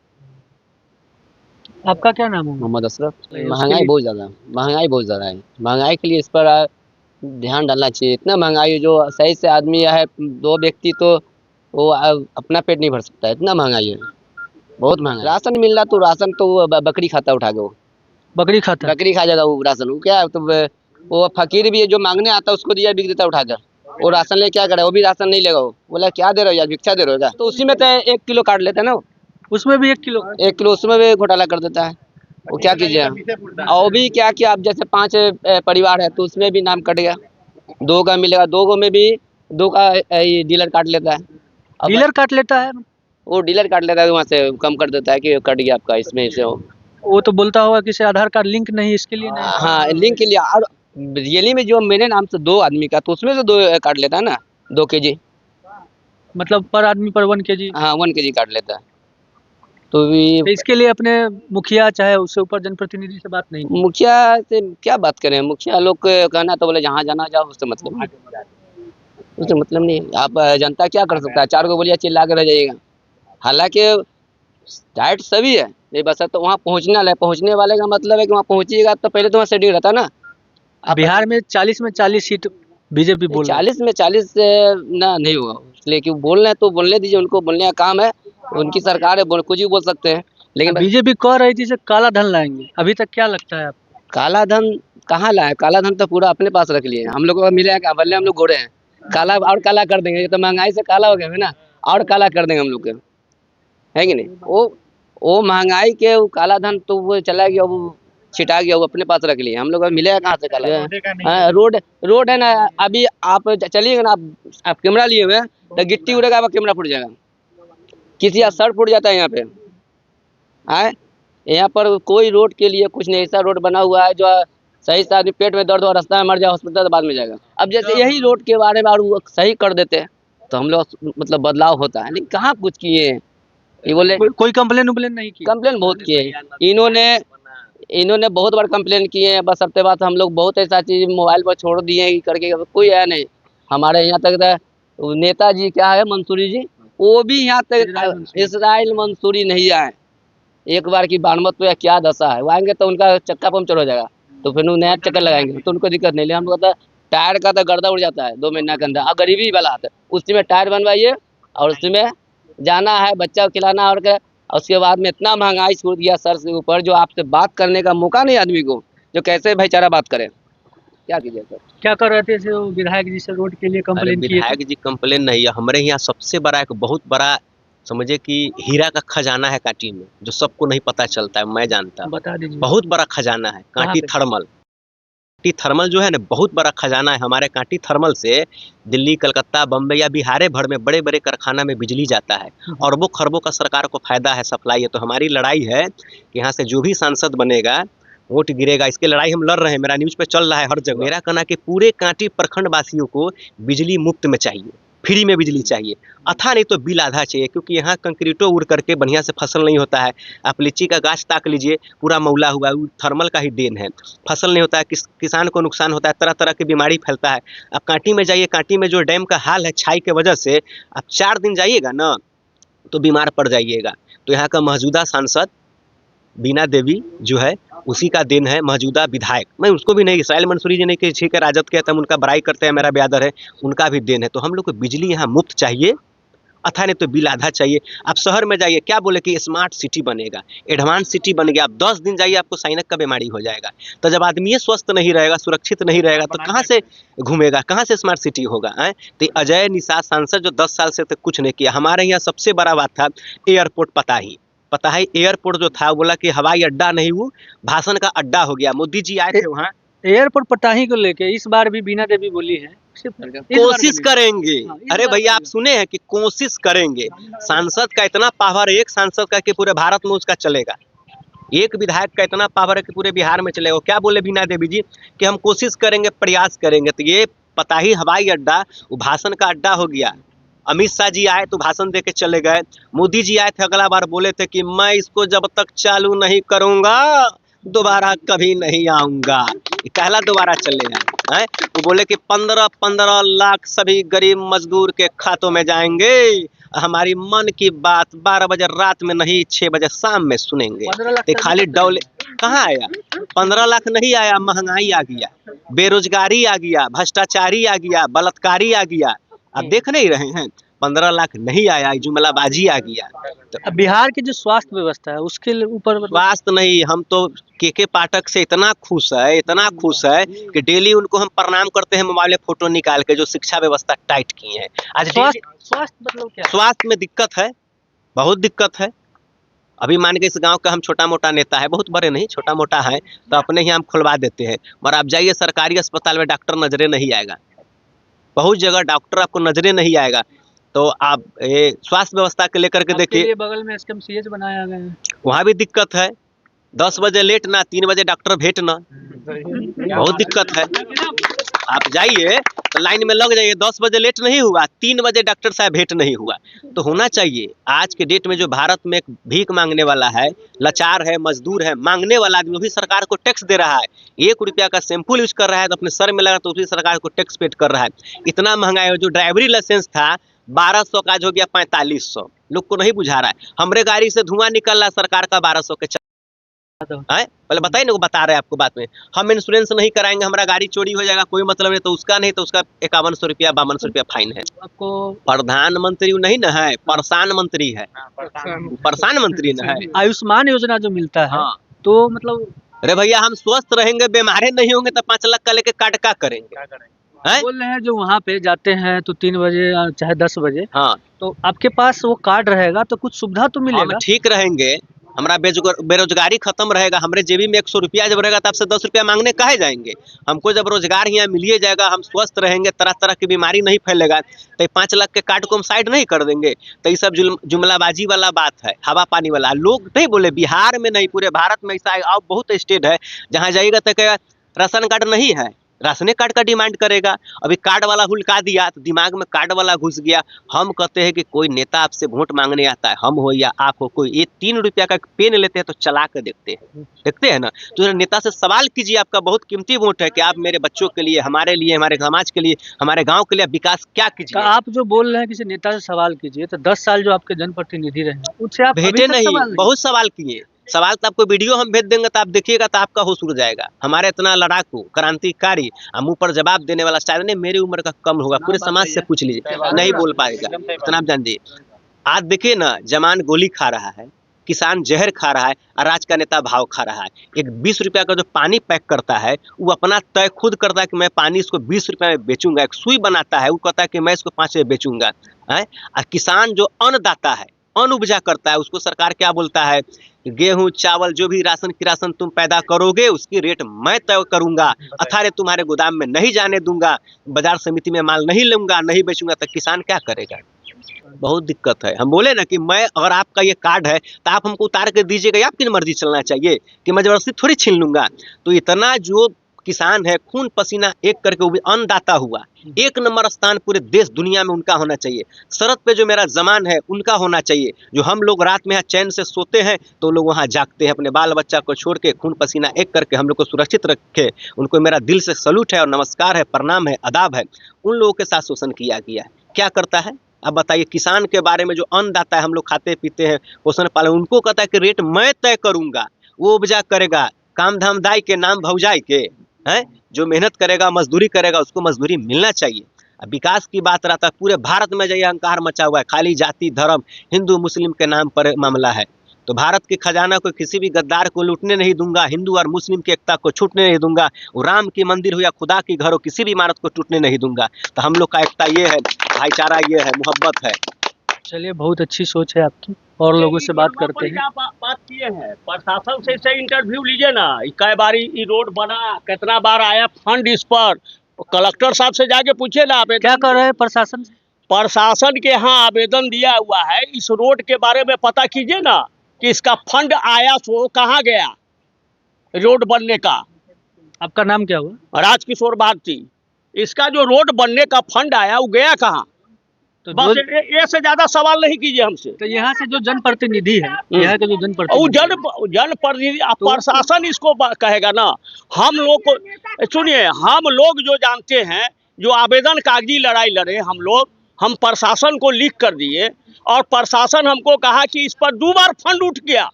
आपका क्या नाम है? मोहम्मद अशरफ। महंगाई बहुत ज़्यादा है। महंगाई के लिए इस पर ध्यान डालना चाहिए। इतना महंगाई है, जो सही से आदमी है 2 व्यक्ति तो वो अपना पेट नहीं भर सकता, इतना महंगाई है, बहुत महंगा। राशन मिल रहा तो राशन तो बकरी खाता उठा के, वो बकरी खा जाता वो राशन। वो क्या तो वो फकीर भी है, जो मांगने आता है उसको दिया बिक देता उठा कर। वो राशन ले क्या करे, वो भी राशन नहीं लेगा। वो बोला क्या दे रहे हो यार, भिक्षा दे रहे हो क्या? तो उसी में तो 1 किलो काट लेता है ना, उसमें भी 1 किलो उसमें भी घोटाला कर देता है। वो क्या कीजिए। और भी क्या किया, अब जैसे 5 परिवार है तो उसमें भी नाम कट गया, 2 का मिलेगा, 2 गो में भी 2 का डीलर काट लेता है। डीलर काट लेता है, वो डीलर काट लेता है, वहाँ से कम कर देता है कि कट गया आपका इसमें से। वो तो बोलता होगा कि आधार कार्ड लिंक नहीं, इसके लिए नहीं। हाँ, लिंक के लिए। और रियली में जो मेरे नाम से 2 आदमी का, तो उसमें से 2 काट लेता है ना, 2 kg, मतलब पर आदमी पर 1 kg। हाँ, 1 kg काट लेता है। तो इसके लिए अपने मुखिया चाहे उससे ऊपर जनप्रतिनिधि से बात नहीं? मुखिया से क्या बात करें, मुखिया लोग कहना तो बोले जहाँ जाना जाओ, उससे मतलब नहीं। आप जनता क्या कर सकता है, 4 को बोलिए चिल्ला कर रह जाइएगा। हालांकि राइट सभी है, ये बस तो वहाँ पहुँचने वाले का मतलब है कि वहाँ पहुँचिएगा तो पहले तो वहाँ सेटिंग रहता ना। बिहार में 40 में 40 सीट बीजेपी बोल 40 में 40 ना नहीं होगा, इसलिए कि बोल रहे हैं तो बोलने दीजिए, उनको बोलने का काम है, उनकी सरकार है, कुछ भी बोल सकते हैं। लेकिन बीजेपी कह रही थी काला धन लाएंगे, अभी तक क्या लगता है आपको? काला धन कहाँ लाए? काला धन तो पूरा अपने पास रख लिए। हम लोग को मिलेगा, बल्ले हम लोग गोरे हैं, काला और काला कर देंगे। तो महंगाई से काला हो गया है ना, और काला कर देंगे हम लोग के, है कि नहीं? वो महंगाई के वो काला धन तो वो चला गया, वो छिटा गया, वो अपने पास रख लिए। हम लोग मिलेगा कहाँ से काला? रोड है ना, अभी आप चलिएगा ना, आप कैमरा लिए हुए तो गिट्टी उड़ेगा, आपका कैमरा फूट जाएगा, किसी का सर फूट जाता है यहाँ पे। है। यहाँ पर कोई रोड के लिए कुछ नहीं, ऐसा रोड बना हुआ है जो सही से आदमी पेट में दर्द हो रास्ता में मर जाए हॉस्पिटल तो बाद में जाएगा। अब जैसे यही रोड के बारे में और वो सही कर देते हैं तो हम लोग मतलब बदलाव होता है, लेकिन कहाँ कुछ किए हैं। ये बोले कोई कंप्लेन उम्प्लेन नहीं की? कंप्लेन बहुत किए हैं इन्होंने बहुत बार कंप्लेन किए हैं। बस हफ्ते बाद हम लोग बहुत ऐसा चीज मोबाइल पर छोड़ दिए हैं करके, कोई आया नहीं। हमारे यहाँ तक नेताजी क्या है मंसूरी जी, वो भी यहाँ तक इसराइल मंसूरी नहीं आए। एक बार की बानमत पे क्या दशा है, वो आएंगे तो उनका चक्का पंचर हो जाएगा तो फिर नया चक्कर लगाएंगे तो उनको दिक्कत नहीं। लेकिन हमको पता टायर का तो गर्दा उड़ जाता है 2 महीना के अंदर। गरीबी वाला आता है, उसी में टायर बनवाइए और उसी में जाना है, बच्चा को खिलाना और उसके बाद में इतना महंगाई छूट दिया सर से ऊपर, जो आपसे बात करने का मौका नहीं आदमी को, जो कैसे भाईचारा बात करे। क्या कीजिए सर? क्या कर रहे थे वो विधायक जी से रोड के लिए कंप्लेन किए? विधायक जी कंप्लेन नहीं है, हमारे यहाँ सबसे बड़ा एक बहुत बड़ा समझे कि हीरा का खजाना है कांटी में, जो सबको नहीं पता चलता है, मैं जानता हूं। बता दीजिए। बहुत बड़ा खजाना है कांटी थर्मल। कांटी थर्मल जो है ना बहुत बड़ा खजाना है। हमारे कांटी थर्मल से दिल्ली, कलकत्ता, बम्बई या बिहार भर में बड़े बड़े कारखाना में बिजली जाता है, अरबों खरबों का सरकार को फायदा है, सप्लाई है। तो हमारी लड़ाई है कि यहाँ से जो भी सांसद बनेगा वोट गिरेगा, इसकी लड़ाई हम लड़ रहे हैं। मेरा न्यूज पे चल रहा है हर जगह। मेरा कहना कि पूरे कांटी प्रखंड वासियों को बिजली मुफ्त में चाहिए, फ्री में बिजली चाहिए, अथा नहीं तो बिल आधा चाहिए, क्योंकि यहाँ कंक्रीटो उड़ करके बढ़िया से फसल नहीं होता है। आप लीची का गाछ ताक लीजिए, पूरा मौला हुआ, वो थर्मल का ही देन है। फसल नहीं होता है, किसान को नुकसान होता है, तरह तरह की बीमारी फैलता है। आप कांटी में जाइए, कांटी में जो डैम का हाल है छाई के वजह से, आप 4 दिन जाइएगा ना तो बीमार पड़ जाइएगा। तो यहाँ का मौजूदा सांसद बीना देवी जो है उसी का दिन है, मौजूदा विधायक। मैं उसको भी नहीं, इसराइल मंसूरी जी नहीं कि ठीक है राजद के, हम उनका बड़ाई करते हैं, मेरा ब्यादर है, उनका भी दिन है। तो हम लोग को बिजली यहाँ मुफ्त चाहिए, अथा नहीं तो बिल आधा चाहिए। आप शहर में जाइए, क्या बोले कि स्मार्ट सिटी बनेगा, एडवांस सिटी बन गया। आप 10 दिन जाइए आपको साइनक का बीमारी हो जाएगा। तो जब आदमी स्वस्थ नहीं रहेगा, सुरक्षित नहीं रहेगा, तो कहाँ से घूमेगा, कहाँ से स्मार्ट सिटी होगा? तो अजय निषाद सांसद जो 10 साल से तक कुछ नहीं किया। हमारे यहाँ सबसे बड़ा बात था एयरपोर्ट, पता है एयरपोर्ट जो था, बोला कि हवाई अड्डा नहीं, वो भाषण का अड्डा हो गया। मोदी जी आए थे वहाँ, एयरपोर्ट पताही को लेके इस बार भी बीना देवी बोली है कोशिश करेंगे। अरे भैया आप सुने हैं कि कोशिश करेंगे। सांसद का इतना पावर, एक सांसद का कि पूरे भारत में उसका चलेगा, एक विधायक का इतना पावर है कि पूरे बिहार में चलेगा। क्या बोले बीना देवी जी कि हम कोशिश करेंगे, प्रयास करेंगे। तो ये पताही हवाई अड्डा वो भाषण का अड्डा हो गया। अमित शाह जी आए तो भाषण दे के चले गए। मोदी जी आए थे, अगला बार बोले थे कि मैं इसको जब तक चालू नहीं करूंगा दोबारा कभी नहीं आऊंगा। पहला दोबारा चले आए। वो बोले कि 15 लाख सभी गरीब मजदूर के खातों में जाएंगे। हमारी मन की बात 12 बजे रात में नहीं, 6 बजे शाम में सुनेंगे। तो खाली डौले कहाँ आया? 15 लाख नहीं आया, महंगाई आ गया, बेरोजगारी आ गया, भ्रष्टाचारी आ गया, बलात्कारी आ गया। आप देख नहीं रहे हैं? 15 लाख नहीं आया, जुमलाबाजी आ गया। तो बिहार की जो स्वास्थ्य व्यवस्था है उसके ऊपर स्वास्थ्य नहीं, हम तो के पाठक से इतना खुश है कि डेली उनको हम प्रणाम करते हैं, मोबाइल में फोटो निकाल के, जो शिक्षा व्यवस्था टाइट किए हैं। आज स्वास्थ्य मतलब क्या? स्वास्थ्य में दिक्कत है, बहुत दिक्कत है। अभी मान के इस गांव का हम छोटा मोटा नेता है, बहुत बड़े नहीं, छोटा मोटा है, तो अपने ही हम खुलवा देते हैं। मगर आप जाइए सरकारी अस्पताल में डॉक्टर नजरे नहीं आएगा, बहुत जगह डॉक्टर आपको नजरे नहीं आएगा। तो आप ये स्वास्थ्य व्यवस्था के लेकर के देखिए, बगल में एसकेएमसीएच बनाया गया है, वहाँ भी दिक्कत है। 10 बजे लेट ना, 3 बजे डॉक्टर भेट ना, बहुत दिक्कत है। आप जाइए तो लाइन में लग जाइए, 10 बजे लेट नहीं हुआ, 3 बजे डॉक्टर साहब भेंट नहीं हुआ। तो होना चाहिए। आज के डेट में जो भारत में एक भीख मांगने वाला है, लाचार है, मजदूर है, मांगने वाला आदमी भी सरकार को टैक्स दे रहा है। 1 रुपया का शैम्पू यूज कर रहा है तो अपने सर में लगा तो उसी सरकार को टैक्स पेड कर रहा है। इतना महंगाई। जो ड्राइवरी लाइसेंस था 1200 का आज हो गया 4500। लोग को नहीं बुझा रहा है। हमरे गाड़ी से धुआं निकल रहा, सरकार का 1200 के है। पहले बताइए ना, वो बता रहे हैं आपको बात में। हम इंश्योरेंस नहीं कराएंगे, हमारा गाड़ी चोरी हो जाएगा, कोई मतलब नहीं, तो उसका नहीं, तो उसका 5100 रुपया 5200 रुपया फाइन है। आपको प्रधानमंत्री नहीं ना है, परेशान मंत्री है, परेशान मंत्री ना है। आयुष्मान योजना जो मिलता है, हाँ। तो मतलब अरे भैया हम स्वस्थ रहेंगे, बीमारे नहीं होंगे तो 5 लाख का लेके काट का करेंगे? बोल रहे हैं जो वहाँ पे जाते हैं तो 3 बजे चाहे 10 बजे, हाँ, तो आपके पास वो कार्ड रहेगा तो कुछ सुविधा तो मिलेगा। ठीक रहेंगे, हमारा बेरोजगारी खत्म रहेगा। हमारे जेबी में 100 रुपया जब रहेगा तो आपसे 10 रुपया मांगने काहे जाएंगे। हमको जब रोजगार यहाँ मिलिए जाएगा, हम स्वस्थ रहेंगे, तरह तरह की बीमारी नहीं फैलेगा, तो 5 लाख के कार्ड को हम साइड नहीं कर देंगे। तो ये सब जुमलाबाजी वाला बात है, हवा पानी वाला। लोग नहीं बोले, बिहार में नहीं पूरे भारत में ऐसा और बहुत स्टेट है जहाँ जाइएगा तो कहेगा राशन कार्ड नहीं है, राशने कार्ड का डिमांड करेगा। अभी कार्ड वाला हुलका दिया तो दिमाग में कार्ड वाला घुस गया। हम कहते हैं कि कोई नेता आपसे वोट मांगने आता है, हम हो या आप हो, कोई ये 3 रुपया का पेन लेते हैं तो चला कर देखते हैं ना। तो नेता से सवाल कीजिए, आपका बहुत कीमती वोट है कि आप मेरे बच्चों के लिए, हमारे लिए, हमारे समाज के लिए, हमारे गाँव के लिए विकास क्या कीजिए। आप जो बोल रहे हैं किसी नेता से सवाल कीजिए, तो 10 साल जो आपके जनप्रतिनिधि रहे उससे आप भेजे नहीं, बहुत सवाल किए। सवाल तो आपको वीडियो हम भेज देंगे तो आप देखिएगा तो आपका होश उड़ जाएगा। हमारे इतना लड़ाकू, क्रांतिकारी, मुंह पर जवाब देने वाला शायद नहीं मेरी उम्र का कम होगा, पूरे समाज से पूछ लीजिए, नहीं बोल पाएगा। इतना आप जान दीजिए। आज देखिए ना, जवान गोली खा रहा है, किसान जहर खा रहा है, और राज का नेता भाव खा रहा है। एक 20 रुपया का जो पानी पैक करता है वो अपना तय खुद करता है कि मैं पानी इसको 20 रुपया में बेचूंगा। एक सुई बनाता है, वो कहता है कि मैं इसको 5 में बेचूंगा। और किसान जो अन्नदाता है, अन्न उपजा करता है, उसको सरकार क्या बोलता है, गेहूं चावल जो भी राशन की राशन तुम पैदा करोगे उसकी रेट मैं तय करूंगा, अथारे तुम्हारे गोदाम में नहीं जाने दूंगा, बाजार समिति में माल नहीं लूंगा, नहीं बेचूंगा। तो किसान क्या करेगा, बहुत दिक्कत है। हम बोले ना कि मैं, अगर आपका ये कार्ड है तो आप हमको उतार के दीजिएगा, आपकी मर्जी चलना चाहिए कि मैं जबरदस्ती थोड़ी छीन लूंगा। तो इतना जो किसान है खून पसीना एक करके, वो भी अन्नदाता हुआ, 1 नंबर स्थान पूरे देश दुनिया में उनका होना चाहिए। सरहद पे जो मेरा जमान है उनका होना चाहिए। जो हम लोग रात में यहाँ चैन से सोते हैं तो लोग वहाँ जागते हैं, अपने बाल बच्चा को छोड़ के खून पसीना एक करके हम लोग को सुरक्षित रखे। उनको मेरा दिल से सलूट है और नमस्कार है, प्रणाम है, आदाब है। उन लोगों के साथ शोषण किया गया है। क्या करता है अब बताइए। किसान के बारे में जो अन्नदाता है, हम लोग खाते पीते हैं, पोषण पालन, उनको कहता है कि रेट मैं तय करूंगा। वो उपजा करेगा, काम धाम दाई के नाम भौजाई के है, जो मेहनत करेगा, मजदूरी करेगा, उसको मजदूरी मिलना चाहिए। अब विकास की बात रहता है, पूरे भारत में जाइए अहंकार मचा हुआ है, खाली जाति धर्म हिंदू मुस्लिम के नाम पर मामला है। तो भारत के खजाना को किसी भी गद्दार को लूटने नहीं दूंगा, हिंदू और मुस्लिम की एकता को छूटने नहीं दूंगा, वो राम की मंदिर हो या खुदा की घर हो, किसी भी इमारत को टूटने नहीं दूंगा। तो हम लोग का एकता ये है, भाईचारा ये है, मोहब्बत है। चलिए, बहुत अच्छी सोच है आपकी, और लोगों से बात करते हैं। बात किए हैं प्रशासन से इंटरव्यू लीजिए ना, कई बार ये रोड बना, कितना बार आया फंड इस पर, कलेक्टर साहब से जाके पूछिए ना। आप क्या कर रहे हैं प्रशासन? प्रशासन के यहाँ आवेदन दिया हुआ है, इस रोड के बारे में पता कीजिए ना कि इसका फंड आया सो कहाँ गया, रोड बनने का। आपका नाम क्या हुआ? राजकिशोर भारती। इसका जो रोड बनने का फंड आया वो गया कहाँ? तो बस ये से ज्यादा सवाल नहीं कीजिए हमसे। तो यहाँ से जो जनप्रतिनिधि है, यहाँ के जो जनप्रतिनिधि, प्रशासन इसको कहेगा ना। हम लोग को सुनिए, हम लोग जो जानते हैं, जो आवेदन कागजी लड़ाई लड़े हम प्रशासन को लिख कर दिए, और प्रशासन हमको कहा कि इस पर 2 बार फंड उठ गया।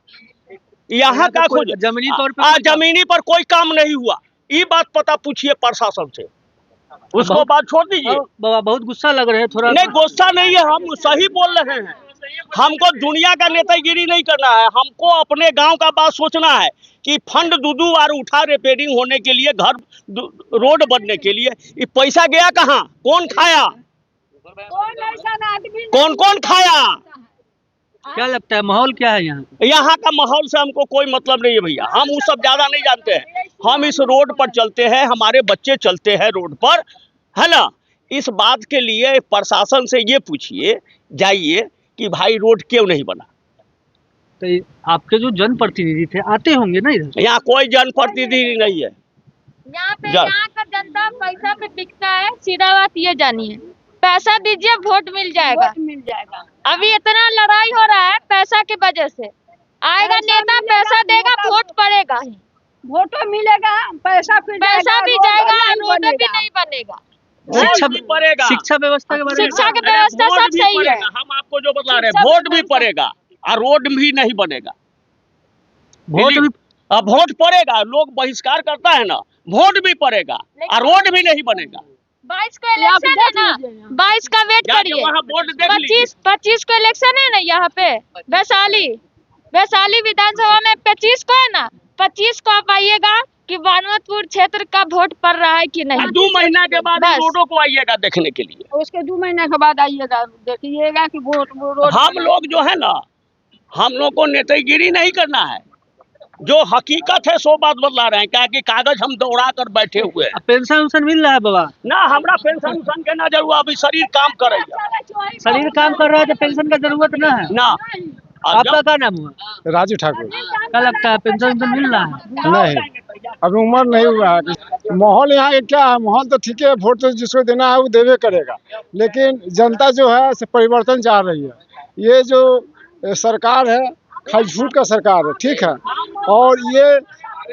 यहाँ का कुछ जमीनी तौर पर जमीनी पर कोई काम नहीं हुआ। ये बात पता पूछिए प्रशासन से, उसको बात छोड़ दीजिए। बाबा बहुत गुस्सा लग रहे हैं, थोड़ा नहीं गुस्सा नहीं है, हम सही बोल रहे हैं। हमको दुनिया का नेतागिरी नहीं करना है, हमको अपने गांव का बात सोचना है कि फंड 2 बार उठा रिपेयरिंग होने के लिए, घर रोड बनने के लिए। ये पैसा गया कहाँ, कौन खाया, कौन कौन खाया? क्या लगता है माहौल क्या है यहाँ? यहाँ का माहौल से हमको कोई मतलब नहीं है भैया, हम वो सब ज्यादा नहीं जानते हैं। हम इस रोड पर चलते हैं, हमारे बच्चे चलते हैं रोड पर, है ना। इस बात के लिए प्रशासन से ये पूछिए जाइए कि भाई रोड क्यों नहीं बना। तो आपके जो जनप्रतिनिधि थे आते होंगे ना इधर? यहाँ कोई जनप्रतिनिधि नहीं है। यहाँ का जनता पैसा पे बिकता है, सीधा बात ये जानिए। पैसा दीजिए, वोट मिल जाएगा, अभी इतना लड़ाई हो रहा है पैसा की वजह से। आएगा नेता, पैसा देगा, वोट पड़ेगा ही, वोट मिलेगा, पैसा भी जाएगा, रोड भी नहीं बनेगा। शिक्षा व्यवस्था के बारे में, शिक्षा की व्यवस्था सब सही है। हम आपको जो बता रहे हैं, वोट भी पड़ेगा और रोड भी नहीं बनेगा। वोट पड़ेगा, लोग बहिष्कार करता है ना, वोट भी पड़ेगा और रोड भी नहीं बनेगा। 22 का इलेक्शन है ना, 22 का वेट करिए। 25 को इलेक्शन है ना यहाँ पे, वैशाली विधानसभा में 25 को है ना। 25 को आप आइएगा कि बानवतपुर क्षेत्र का वोट पड़ रहा है कि नहीं। 2 महीना के बाद रोडों को आइएगा देखने के लिए। उसके 2 महीने के बाद आइएगा, देखिएगा कि वोट। हम लोग जो है ना, हम लोग को नेतागिरी नहीं करना है, जो हकीकत है सो बात बतला रहे हैं, क्या कि कागज हम दौड़ा कर बैठे हुए हैं। पेंशन उन्शन मिल रहा है बाबा? ना हमरा पेंशन उन्शन के ना जरूर, अभी शरीर काम करे, शरीर काम कर रहा है तो पेंशन का जरूरत ना है ना। आपका क्या नाम हुआ? राजू ठाकुर। क्या लगता है पेंशन उन्शन मिल रहा है? नहीं, अभी उम्र नहीं हुआ है। माहौल यहाँ के क्या है, माहौल तो ठीक है, वोट तो जिसको देना है वो देवे करेगा, लेकिन जनता जो है से परिवर्तन चाह रही है। ये जो सरकार है खाली झूठ का सरकार है, ठीक है। और ये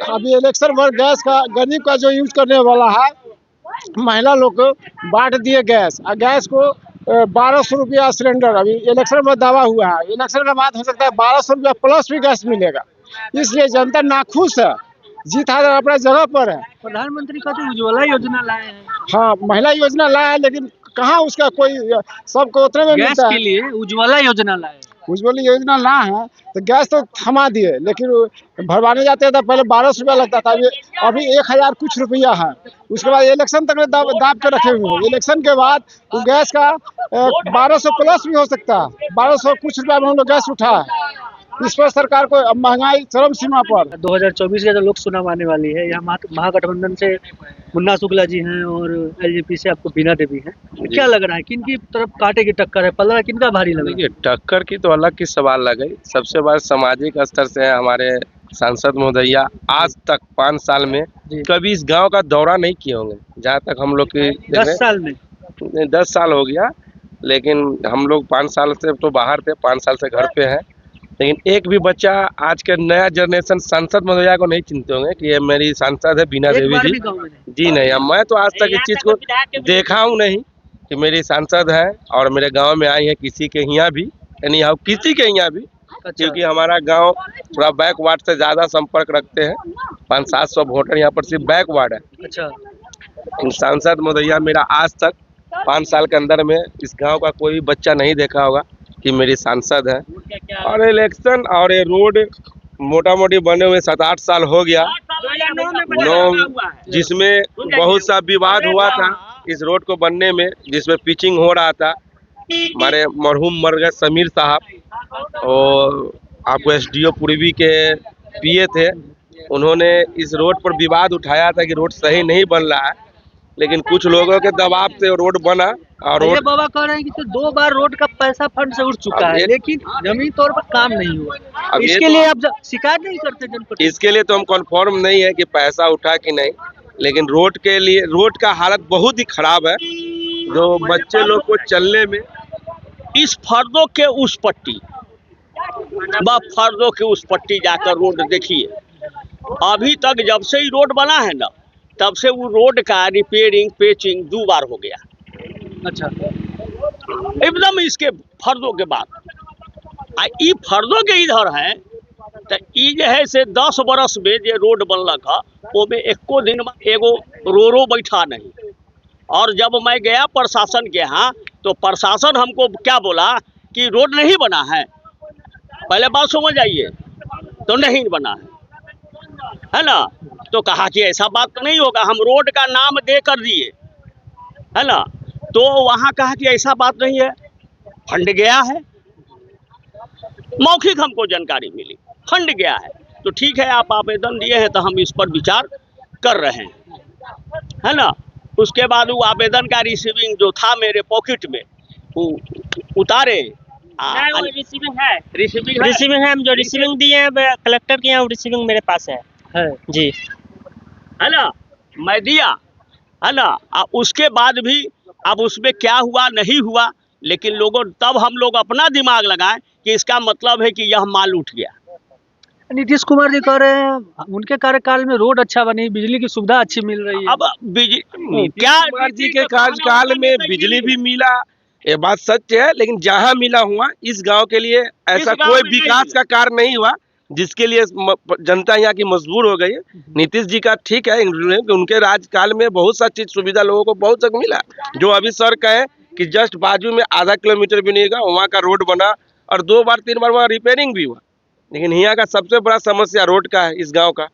अभी इलेक्शन भर गैस का, गरीब का जो यूज करने वाला है, महिला लोग को बांट दिए गैस, और गैस को 1200 रुपया सिलेंडर अभी इलेक्शन में दावा हुआ है। इलेक्शन के बाद हो सकता है 1200 रुपया प्लस भी गैस मिलेगा, इसलिए जनता नाखुश है। जीत हार अपना जगह पर है। प्रधानमंत्री का तो उज्ज्वला योजना लाए हैं। हाँ, महिला योजना लाया है, लेकिन कहाँ उसका कोई सबको उतने में गैस मिलता के है। लिए उज्ज्वला योजना लाए। उज्ज्वला योजना ला है तो गैस तो थमा दिए, लेकिन भरवाने जाते हैं तो पहले 1200 रुपया लगता था, अभी 1000 कुछ रुपया है। उसके बाद इलेक्शन तक दाब के रखे हुए हैं। इलेक्शन के बाद वो गैस का 1200 प्लस भी हो सकता है। 1200 कुछ रुपया में हम लोग गैस उठा है। इस पर सरकार को महंगाई चरम सीमा पर। 2024 का जो लोक चुनाव आने वाली है, यहाँ महागठबंधन से मुन्ना शुक्ला जी हैं और एलजेपी से आपको बीना देवी हैं। क्या लग रहा है किनकी तरफ कांटे की टक्कर है, पलड़ा किनका भारी लग रहा है? देखिए, टक्कर की तो अलग की सवाल लग गई। सबसे बड़ा सामाजिक स्तर से है हमारे सांसद महोदया, आज तक 5 साल में कभी इस गांव का दौरा नहीं किए होंगे। जहां तक हम लोग की 10 साल में 10 साल हो गया, लेकिन हम लोग 5 साल से तो बाहर थे, 5 साल से घर पे हैं। लेकिन एक भी बच्चा आज के नया जनरेशन सांसद महोदया को नहीं चिंते होंगे कि ये मेरी सांसद है बीना देवी जी। जी नहीं, मैं तो आज तक इस चीज को देखा हूँ नहीं कि मेरी सांसद है और मेरे गांव में आई है किसी के यहाँ भी, यानी किसी के यहाँ भी। क्योंकि हमारा गांव थोड़ा बैकवार्ड से ज्यादा संपर्क रखते हैं। 500-700 वोटर यहाँ पर सिर्फ बैकवार्ड है। अच्छा, सांसद महोदया मेरा आज तक 5 साल के अंदर में इस गांव का कोई भी बच्चा नहीं देखा होगा कि मेरी सांसद है। और इलेक्शन और ये रोड मोटा मोटी बने हुए 7-8 साल हो गया, जिसमें बहुत सा विवाद हुआ था इस रोड को बनने में, जिसमें पिचिंग हो रहा था। हमारे मरहूम मर गए समीर साहब, और आपको एसडीओ पूर्वी के पीए थे, उन्होंने इस रोड पर विवाद उठाया था कि रोड सही नहीं बन रहा है, लेकिन कुछ लोगों के दबाव से रोड बना। और ये बाबा कह रहे हैं कि 2 बार रोड का पैसा फंड से उठ चुका है, लेकिन जमीनी तौर पर काम नहीं हुआ। इसके लिए आप शिकायत नहीं करते जनप्रतिनिधि? इसके लिए तो हम कन्फर्म नहीं है कि पैसा उठा कि नहीं, लेकिन रोड के लिए रोड का हालत बहुत ही खराब है, जो बच्चे लोग को चलने में। इस फर्दों के उस पट्टी फर्दों के उस पट्टी जाकर रोड देखिए, अभी तक जब से ही रोड बना है ना, तब से वो रोड का रिपेयरिंग पेचिंग 2 बार हो गया। अच्छा, एकदम इसके फर्दों के बाद ई फर्दों के इधर है तो ई जो है से 10 बरस में जो रोड बनलक है, वो में एको दिन में एगो रोरो बैठा नहीं। और जब मैं गया प्रशासन के यहाँ, तो प्रशासन हमको क्या बोला कि रोड नहीं बना है। पहले बात समझ आइए, तो नहीं बना है ना। तो कहा कि ऐसा बात नहीं होगा, हम रोड का नाम दे कर दिए, है ना। तो वहाँ कहा कि ऐसा बात नहीं है, फंड गया है। मौखिक हमको जानकारी मिली, फंड गया है। तो ठीक है, आप आवेदन दिए हैं तो हम इस पर विचार कर रहे हैं, है ना। उसके बाद वो आवेदन का रिसीविंग जो था मेरे पॉकेट में, वो उतारे। रिसीविंग है, हम जो रिसीविंग दिए हैं कलेक्टर के यहाँ, रिसीविंग मेरे पास है जी, है ना। मैं दिया, है ना। उसके बाद भी अब उसमें क्या हुआ नहीं हुआ, लेकिन लोगों तब हम लोग अपना दिमाग लगाएं कि इसका मतलब है कि यह माल उठ गया। नीतीश कुमार जी कह रहे हैं उनके कार्यकाल में रोड अच्छा बनी, बिजली की सुविधा अच्छी मिल रही है। अब क्या कुमार जी के कार्यकाल में बिजली भी मिला, ये बात सच है, लेकिन जहाँ मिला हुआ इस गांव के लिए ऐसा कोई विकास का कार्य नहीं हुआ, जिसके लिए जनता यहाँ की मजबूर हो गई है। नीतीश जी का ठीक है, उनके राजकाल में बहुत सा चीज सुविधा लोगों को बहुत तक मिला। जो अभी सर कहे कि जस्ट बाजू में आधा किलोमीटर भी नहीं गया, वहाँ का रोड बना और 2 बार 3 बार वहाँ रिपेयरिंग भी हुआ। लेकिन यहाँ का सबसे बड़ा समस्या रोड का है इस गाँव का।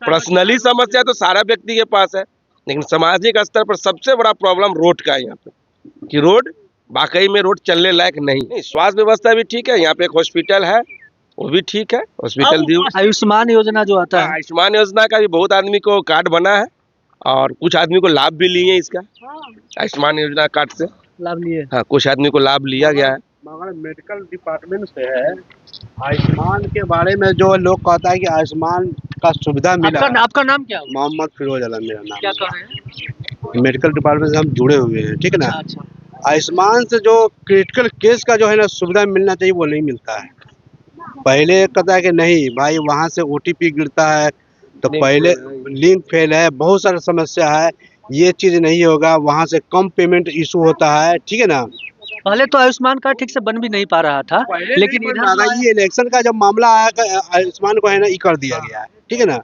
पर्सनली समस्या तो सारा व्यक्ति के पास है, लेकिन सामाजिक स्तर पर सबसे बड़ा प्रॉब्लम रोड का है यहाँ पे, कि रोड वाकई में रोड चलने लायक नहीं। स्वास्थ्य व्यवस्था भी ठीक है, यहाँ पे एक हॉस्पिटल है, वो भी ठीक है, हॉस्पिटल भी। आयुष्मान योजना जो आता है, आयुष्मान योजना का भी बहुत आदमी को कार्ड बना है और कुछ आदमी को लाभ भी लिए इसका, आयुष्मान योजना कार्ड से लाभ लिए। हाँ, कुछ आदमी को लाभ लिया गया है। मगर मेडिकल डिपार्टमेंट से है आयुष्मान के बारे में जो लोग कहता है कि आयुष्मान का सुविधा मिला। आपका नाम क्या है? मोहम्मद फिरोज आलम मेरा नाम। क्या कह रहे हैं? मेडिकल डिपार्टमेंट से हम जुड़े हुए हैं, ठीक है ना। अच्छा। आयुष्मान से जो क्रिटिकल केस का जो है ना सुविधा मिलना चाहिए वो नहीं मिलता है। पहले कहता है कि नहीं भाई वहाँ से OTP गिरता है तो पहले लिंक फेल है, बहुत सारी समस्या है, ये चीज़ नहीं होगा, वहाँ से कम पेमेंट इशू होता है, ठीक है ना। पहले तो आयुष्मान कार्ड ठीक से बन भी नहीं पा रहा था, लेकिन ये इलेक्शन का जब मामला आया आयुष्मान को है ना ये कर दिया गया है, ठीक है ना।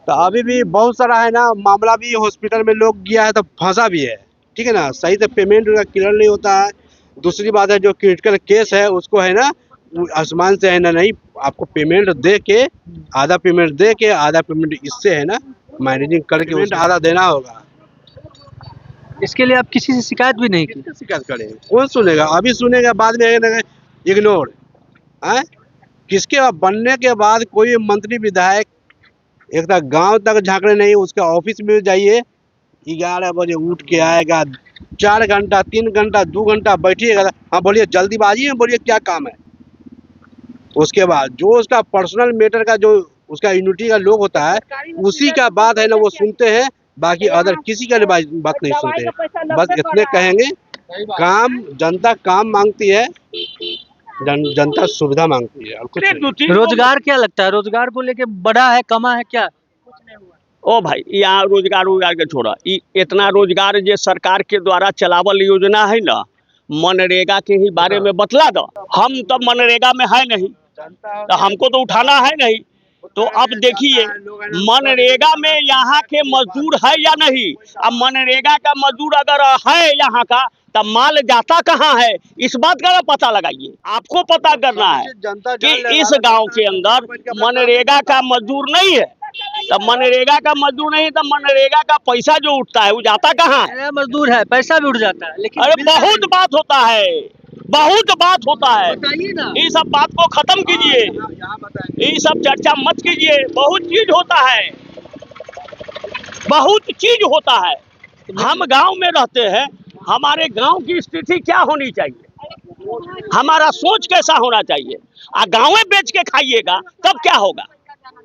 तो अभी भी बहुत सारा है ना मामला भी हॉस्पिटल में लोग गया है तो फंसा भी है, ठीक है ना, सही से पेमेंट क्लियर नहीं होता है। दूसरी बात है जो क्रिटिकल केस है उसको है ना आयुष्मान से है ना नहीं आपको पेमेंट दे के आधा पेमेंट इससे है ना मैनेजिंग करके पेमेंट आधा देना होगा। इसके लिए आप किसी से शिकायत भी नहीं की? शिकायत करें, कौन सुनेगा? अभी सुनेगा, बाद में इग्नोर है। किसके बनने के बाद कोई मंत्री विधायक एक तक गांव तक झांकने नहीं, उसका ऑफिस में जाइए 11 बजे उठ के आएगा, 4 घंटा 3 घंटा 2 घंटा बैठिएगा। हाँ बोलिए, जल्दीबाजी में बोलिए क्या काम है। उसके बाद जो उसका पर्सनल मैटर का जो उसका यूनिटी का लोग होता है उसी का बात है ना वो सुनते हैं, बाकी अदर किसी का बात नहीं सुनते हैं। बस इतने कहेंगे, काम जनता काम मांगती है, जनता सुविधा मांगती है और कुछ नहीं। रोजगार क्या लगता है, रोजगार को लेके बढ़ा है कमा है क्या? ओ भाई यहाँ रोजगार के छोड़ा, इतना रोजगार जो सरकार के द्वारा चलावल योजना है ना, मनरेगा के ही बारे में बतला दो। हम तो मनरेगा में है नहीं तो हमको तो उठाना है नहीं। तो अब देखिए मनरेगा में यहाँ के मजदूर है या नहीं। अब मनरेगा का मजदूर अगर है यहाँ का तब माल जाता कहाँ है, इस बात का पता लगाइए। आपको पता करना है कि इस गांव के अंदर मनरेगा का मजदूर नहीं है। तब मनरेगा का मजदूर नहीं, तब मनरेगा का पैसा जो उठता है वो जाता कहाँ है? मजदूर है, पैसा भी उठ जाता है, लेकिन अरे बहुत बात होता है, बहुत बात होता है। ये सब बात को खत्म कीजिए, ये सब चर्चा मत कीजिए। बहुत चीज होता है, बहुत चीज होता है। हम गांव में रहते हैं, हमारे गांव की स्थिति क्या होनी चाहिए, हमारा सोच कैसा होना चाहिए। गाँव बेच के खाइएगा तब क्या होगा?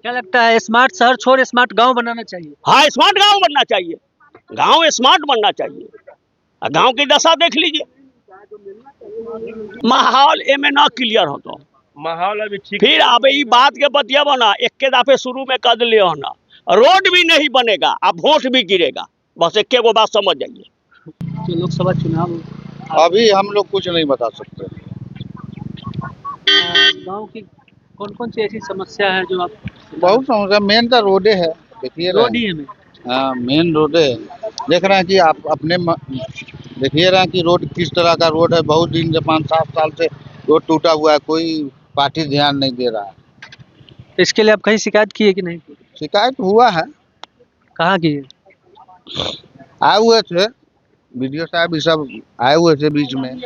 क्या लगता है स्मार्ट शहर छोड़ स्मार्ट गांव बनाना चाहिए? हाँ, स्मार्ट गांव बनना चाहिए, गांव स्मार्ट बनना चाहिए। गांव की दशा देख लीजिए, माहौल एमे ना क्लियर हो तो माहौल अभी ठीक। फिर अब ये बात के बतिया बना एक के दफे शुरू में कर लिया होना, रोड भी नहीं बनेगा, अब वोट भी गिरेगा। बस एक को बात समझ जाइए। तो लोकसभा चुनाव अभी हम लोग कुछ नहीं बता सकते। गांव की कौन कौन सी ऐसी समस्या है जो आप? बहुत समस्या, मेन तो रोडे है, देखिए रोड ही है। हाँ, मेन रोडे देख रहे हैं कि आप अपने देखिए रहे हैं कि रोड किस तरह का रोड है। बहुत दिन से 5-7 साल से रोड टूटा हुआ है, कोई पार्टी ध्यान नहीं दे रहा है। तो इसके लिए आप कहीं शिकायत की है कि नहीं? शिकायत हुआ है। कहाँ की है? आए हुए थे वीडियो साहब, ये सब आए हुए थे बीच में।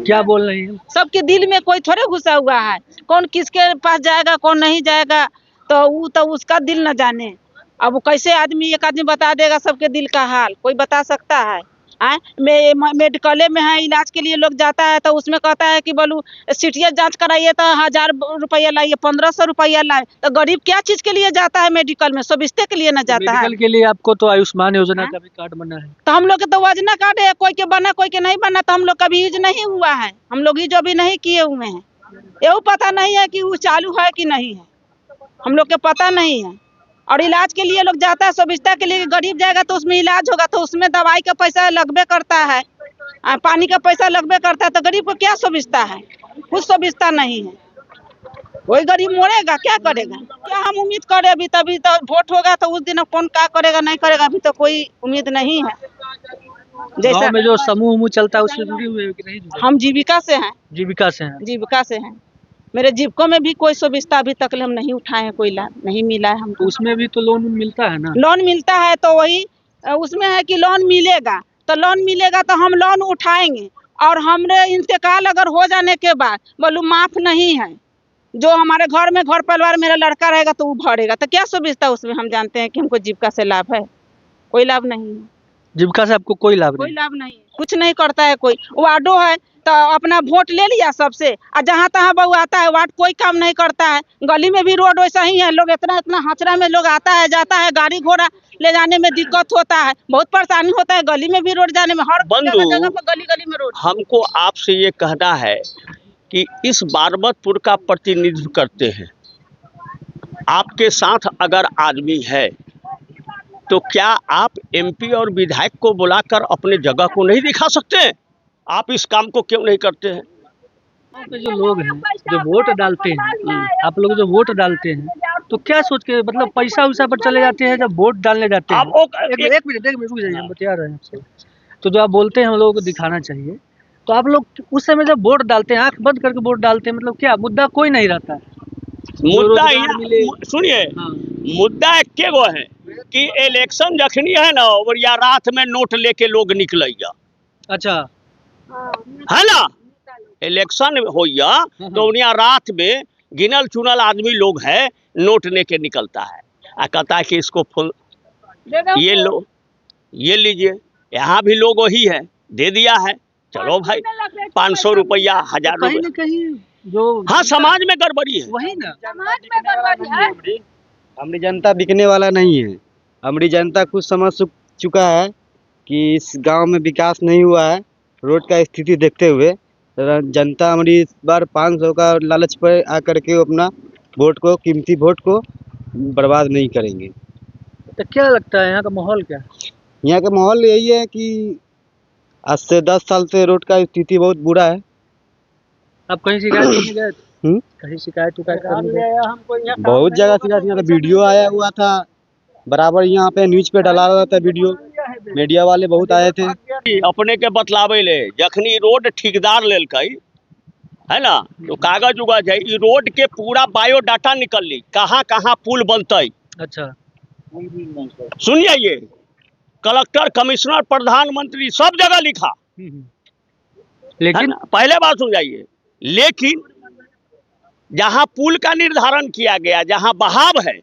क्या बोल रही हैं? सबके दिल में कोई थोड़े घुसा हुआ है, कौन किसके पास जाएगा कौन नहीं जाएगा तो उसका दिल न जाने। अब वो कैसे एक आदमी बता देगा सबके दिल का हाल? कोई बता सकता है? मेडिकले में है, इलाज के लिए लोग जाता है तो उसमें कहता है कि बोलू सीटीएस जांच कराइए तो 1000 रुपया लाइए, 1500 रुपया लाए। तो गरीब क्या चीज के लिए जाता है मेडिकल में? सुविधा के लिए न जाता है। मेडिकल के लिए आपको तो आयुष्मान योजना का भी कार्ड बना है। तो हम लोग के तो योजना कार्ड है, कोई के बना कोई के नहीं बना। तो हम लोग का भी यूज नहीं हुआ है, हम लोग यूज अभी नहीं किए हुए हैं। ये पता नहीं है कि वो चालू है कि नहीं है, हम लोग के पता नहीं है। और इलाज के लिए लोग जाता है, सुविधा के लिए गरीब जाएगा तो उसमें इलाज होगा, तो उसमें दवाई का पैसा लगबे करता है, पानी का पैसा लगबे करता है। तो गरीब को क्या सुविधा है? कुछ सुविधा नहीं है। वही गरीब मरेगा, क्या करेगा? क्या हम उम्मीद करें? अभी तभी तो वोट होगा तो उस दिन कौन क्या करेगा नहीं करेगा, अभी तो कोई उम्मीद नहीं है। जैसा में जो समूह चलता है उससे जुड़े हुए कि नहीं? हम जीविका से हैं। जीविका से हैं? जीविका से हैं। मेरे जीविका में भी कोई सुविधा अभी तक हम नहीं उठाए हैं, कोई लाभ नहीं मिला है हमको। उसमें भी तो लोन मिलता है ना? लोन मिलता है तो वही उसमें है कि लोन मिलेगा तो हम लोन उठाएंगे और हमने इंतकाल अगर हो जाने के बाद बोलू माफ नहीं है, जो हमारे घर में घर परिवार मेरा लड़का रहेगा तो वो भरेगा, तो क्या सुविधा उसमें? हम जानते हैं कि हमको जीविका से लाभ है, कोई लाभ नहीं है। जीविका से आपको कोई लाभ कोई नहीं? लाभ नहीं है, कुछ नहीं करता है कोई। वार्डो है तो अपना वोट ले लिया सबसे, और जहाँ तहाँ बहू आता है, वार्ड कोई काम नहीं करता है। गली में भी रोड वैसा ही है, लोग इतना इतना हाचरा में लोग आता है जाता है, गाड़ी घोड़ा ले जाने में दिक्कत होता है, बहुत परेशानी होता है गली में भी रोड जाने में, हर जगह पर गली गली में रोड। हमको आपसे ये कहना है कि इस बारबतपुर का प्रतिनिधित्व करते हैं, आपके साथ अगर आदमी है तो क्या आप एमपी और विधायक को बुलाकर अपने जगह को नहीं दिखा सकते? आप इस काम को क्यों नहीं करते हैं? जो लोग हैं जो वोट डालते हैं, आप लोग जो वोट डालते हैं तो क्या सोच के, मतलब पैसा वैसा पर चले जाते हैं जब वोट डालने जाते हैं? एक मिनट रुक जाइए, हम बता रहे हैं आपसे। तो जो आप बोलते हैं हम लोगों को दिखाना चाहिए, तो आप लोग उस समय जब वोट डालते हैं आंख बंद करके वोट डालते हैं, मतलब क्या मुद्दा कोई नहीं रहता है? मुद्दा सुनिए, मुद्दा एक गो है कि इलेक्शन जखनी है ना, और या रात में नोट लेके लोग निकल। अच्छा है ना, इलेक्शन हो तो यहाँ रात में गिनल चुनल आदमी लोग है, नोट लेके निकलता है, कहता है कि इसको फुल ये लो, ये लीजिए। यहाँ भी लोग वही है, दे दिया है, चलो भाई 500 रुपया 1000 रुपया। कहीं जो हाँ, समाज में गड़बड़ी है, वही ना, समाज में गड़बड़ी है। हमारी जनता बिकने वाला नहीं है। हमारी जनता खुद समझ चुका है कि इस गांव में विकास नहीं हुआ है। रोड का स्थिति देखते हुए जनता हमारी इस बार 500 का लालच पर आकर के अपना वोट को, कीमती वोट को बर्बाद नहीं करेंगे। तो क्या लगता है यहाँ का माहौल क्या है? यहाँ का माहौल यही है कि आज से 10 साल से रोड का स्थिति बहुत बुरा है। आप कहीं शिकायत करने गए थे? कहीं शिकायत करने गए? बहुत जगह शिकायत, यहाँ का वीडियो आया हुआ था, बराबर यहाँ पे न्यूज पे डाला रहा था वीडियो, मीडिया वाले बहुत आए थे। अपने के बतलावे ले, जखनी रोड ठेकेदार लेल कई है ना, तो कागज उगज है, ई रोड के पूरा बायोडाटा निकल ली, कहाँ कहाँ पुल बनते। अच्छा सुनिए, ये कलेक्टर, कमिश्नर, प्रधानमंत्री सब जगह लिखा, लेकिन पहले बात सुन जाइए, लेकिन जहाँ पुल का निर्धारण किया गया, जहाँ बहाव है,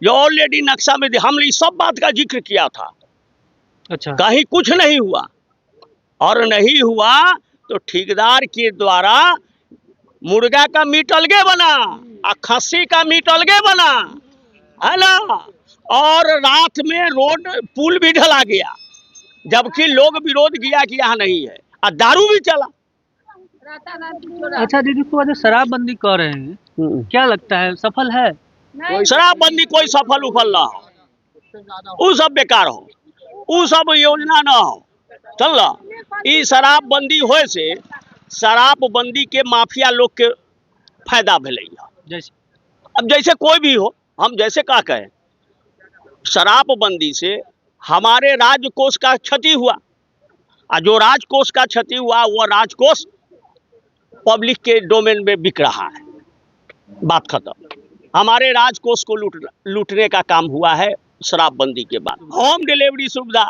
जो ऑलरेडी नक्शा में हमने इस सब बात का जिक्र किया था। अच्छा, कहीं कुछ नहीं हुआ, और नहीं हुआ तो ठेकेदार के द्वारा मुर्गा का मीट अलगे बना और खस्सी का मीट अलगे बना, है ना, और रात में रोड पुल भी ढला गया, जबकि लोग विरोध किया कि यहाँ नहीं है, और दारू भी चला। अच्छा दीदी, तो जो शराबबंदी कर रहे हैं, क्या लगता है सफल है? शराबबंदी कोई सफल उफल ना हो, वो सब बेकार हो, वो सब योजना ना हो, चल ई शराबबंदी होए से शराबबंदी के माफिया लोग के फायदा भेलै। जैसे अब जैसे कोई भी हो, हम जैसे का कहें, शराबबंदी से हमारे राजकोष का क्षति हुआ, और जो राजकोष का क्षति हुआ वो राजकोष पब्लिक के डोमेन में बिक रहा है, बात खत्म। हमारे राजकोष को लूटने का काम हुआ है शराबबंदी के बाद। होम डिलीवरी सुविधा,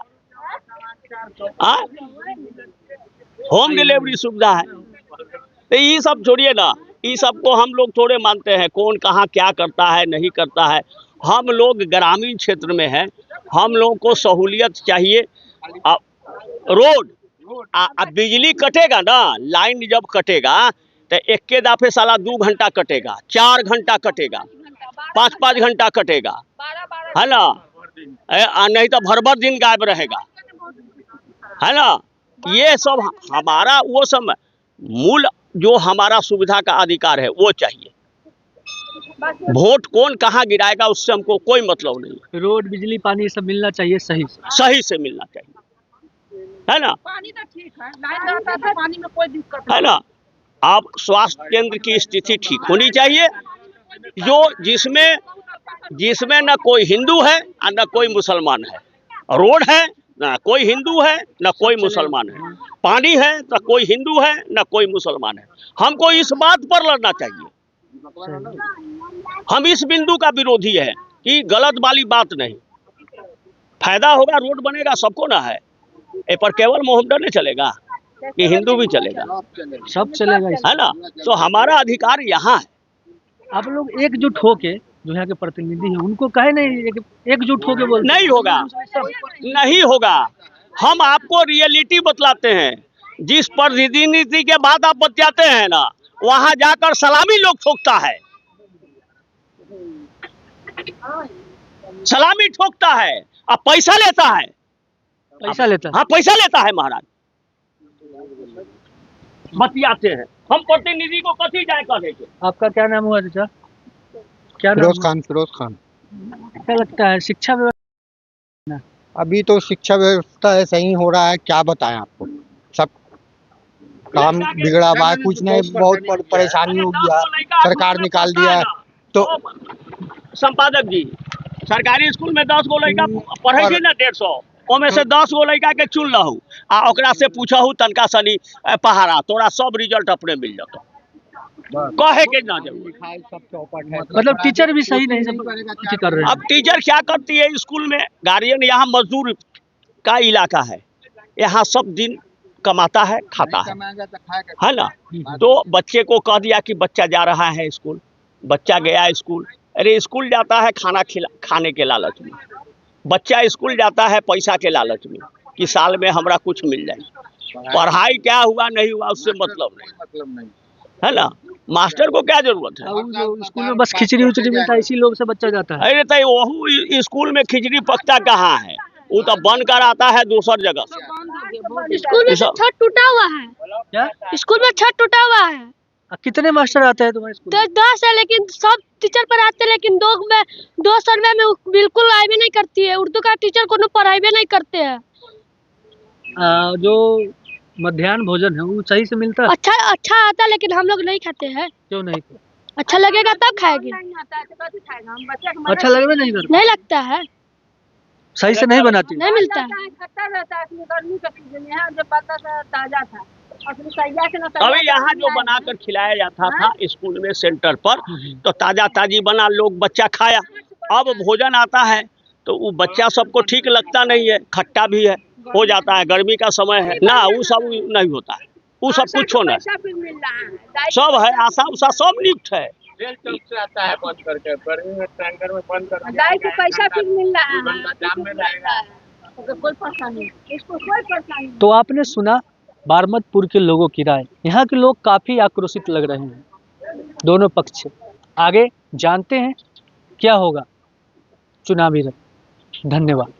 होम डिलीवरी सुविधा है, तो ये सब छोड़िए ना, ये सब को हम लोग थोड़े मानते हैं, कौन कहाँ क्या करता है नहीं करता है। हम लोग ग्रामीण क्षेत्र में हैं, हम लोगों को सहूलियत चाहिए। रोड बिजली कटेगा ना, लाइन जब कटेगा तो एक के दाफे साला 2 घंटा कटेगा, 4 घंटा कटेगा, 5-5 घंटा कटेगा, है ना, नहीं तो भर भर दिन गायब रहेगा, है ना। ये सब हमारा वो सब मूल जो हमारा सुविधा का अधिकार है वो चाहिए। वोट कौन कहाँ गिराएगा उससे हमको कोई मतलब नहीं। रोड, बिजली, पानी ये सब मिलना चाहिए, सही से मिलना चाहिए, है ना। पानी तो ठीक है, लाइन रहता है, पानी में कोई दिक्कत है ना। आप स्वास्थ्य केंद्र की स्थिति ठीक होनी चाहिए, जो जिसमें न कोई हिंदू है और न कोई मुसलमान है। रोड है, न कोई हिंदू है न कोई मुसलमान है। पानी है, न कोई हिंदू है न कोई मुसलमान है। हमको इस बात पर लड़ना चाहिए। हम इस बिंदु का विरोधी है कि गलत वाली बात नहीं, फायदा होगा, रोड बनेगा, सबको ना है, ए पर केवल मोहम्मद नहीं चलेगा। कि हिंदू भी चलेगा? सब चलेगा है ना? तो हमारा अधिकार यहाँ है। आप लोग एकजुट होके, जो यहाँ के प्रतिनिधि हैं, उनको कहे नहीं एकजुट होके बोलते? नहीं होगा, नहीं होगा। हम आपको रियलिटी बतलाते हैं। जिस प्रतिनिधि के बाद आप बतियाते हैं ना, वहां जाकर सलामी लोग ठोकता है, सलामी ठोकता है और पैसा लेता है। पैसा लेता है? हाँ, पैसा लेता है महाराज। बतियाते हैं। हम प्रतिनिधि को कथी जाए कहेंगे? आपका क्या नाम हुआ चाचा? क्या नाम? फिरोज खान। क्या लगता है शिक्षा व्यवस्था? अभी तो शिक्षा व्यवस्था है, सही हो रहा है, क्या बताएं आपको, सब काम बिगड़ा हुआ है, कुछ नहीं, बहुत परेशानी हो गया, सरकार निकाल दिया है। तो संपादक जी, सरकारी स्कूल में 10 गो लड़का पढ़े ना 150, ओमे से 10 गो लड़का के चुन लहू आ ओकरा से पूछहू तनका सनी पहाड़ा, तोरा सब रिजल्ट अपने मिल जाता। कहे के ना जरूरत। मतलब टीचर भी सही नहीं सब कर रहे हैं। अब टीचर क्या करती है स्कूल में? गार्जियन यहाँ मजदूर का इलाका है, यहाँ सब दिन कमाता है खाता है ना? तो बच्चे को कह दिया कि बच्चा जा रहा है स्कूल, बच्चा गया स्कूल। अरे स्कूल जाता है खाने के लालच में, बच्चा स्कूल जाता है पैसा के लालच में कि साल में हमरा कुछ मिल जाए। पढ़ाई क्या हुआ नहीं हुआ उससे मतलब नहीं, है ना? मास्टर को क्या जरूरत है? जो स्कूल में बस खिचड़ी उचड़ी मिलता है, इसी लोग से बच्चा जाता है। अरे तो वही स्कूल में खिचड़ी पकता कहाँ है? वो तो बन कर आता है दूसर जगह से। स्कूल में छत टूटा हुआ है। क्या? स्कूल में छत टूटा हुआ है। कितने मास्टर आते हैं तुम्हारे स्कूल? 10 है, लेकिन सब टीचर पढ़ाते हैं, लेकिन 2 सर्वे में बिल्कुल आए भी नहीं करती है। उर्दू का टीचर को पढ़ाई भी नहीं करते हैं। जो मध्याह्न भोजन है वो सही से मिलता है? अच्छा आता है, लेकिन हम लोग नहीं खाते हैं। क्यों नहीं? अच्छा लगेगा तब खाएंगे। अच्छा लगेगा नहीं लगता है, सही से नहीं बनाती, नहीं मिलता है। अभी यहाँ जो बनाकर खिलाया जाता था स्कूल में सेंटर पर, तो ताजा ताजी बना, लोग बच्चा खाया। अब भोजन आता है तो वो बच्चा सबको ठीक लगता नहीं है, खट्टा भी है, हो जाता है, गर्मी का समय है ना, वो सब नहीं होता है, वो सब कुछ होना है, सब है, आशा उषा सब नियुक्त है। आता है बंद करके, गर्मी में टैंकर में बंद कर पैसा फिर मिल रहा है, कोई परेशानी, इसको कोई परेशानी। तो आपने सुना बारमतपुर के लोगों की राय। यहाँ के लोग काफी आक्रोशित लग रहे हैं, दोनों पक्ष से। आगे जानते हैं क्या होगा चुनावी रंग। धन्यवाद।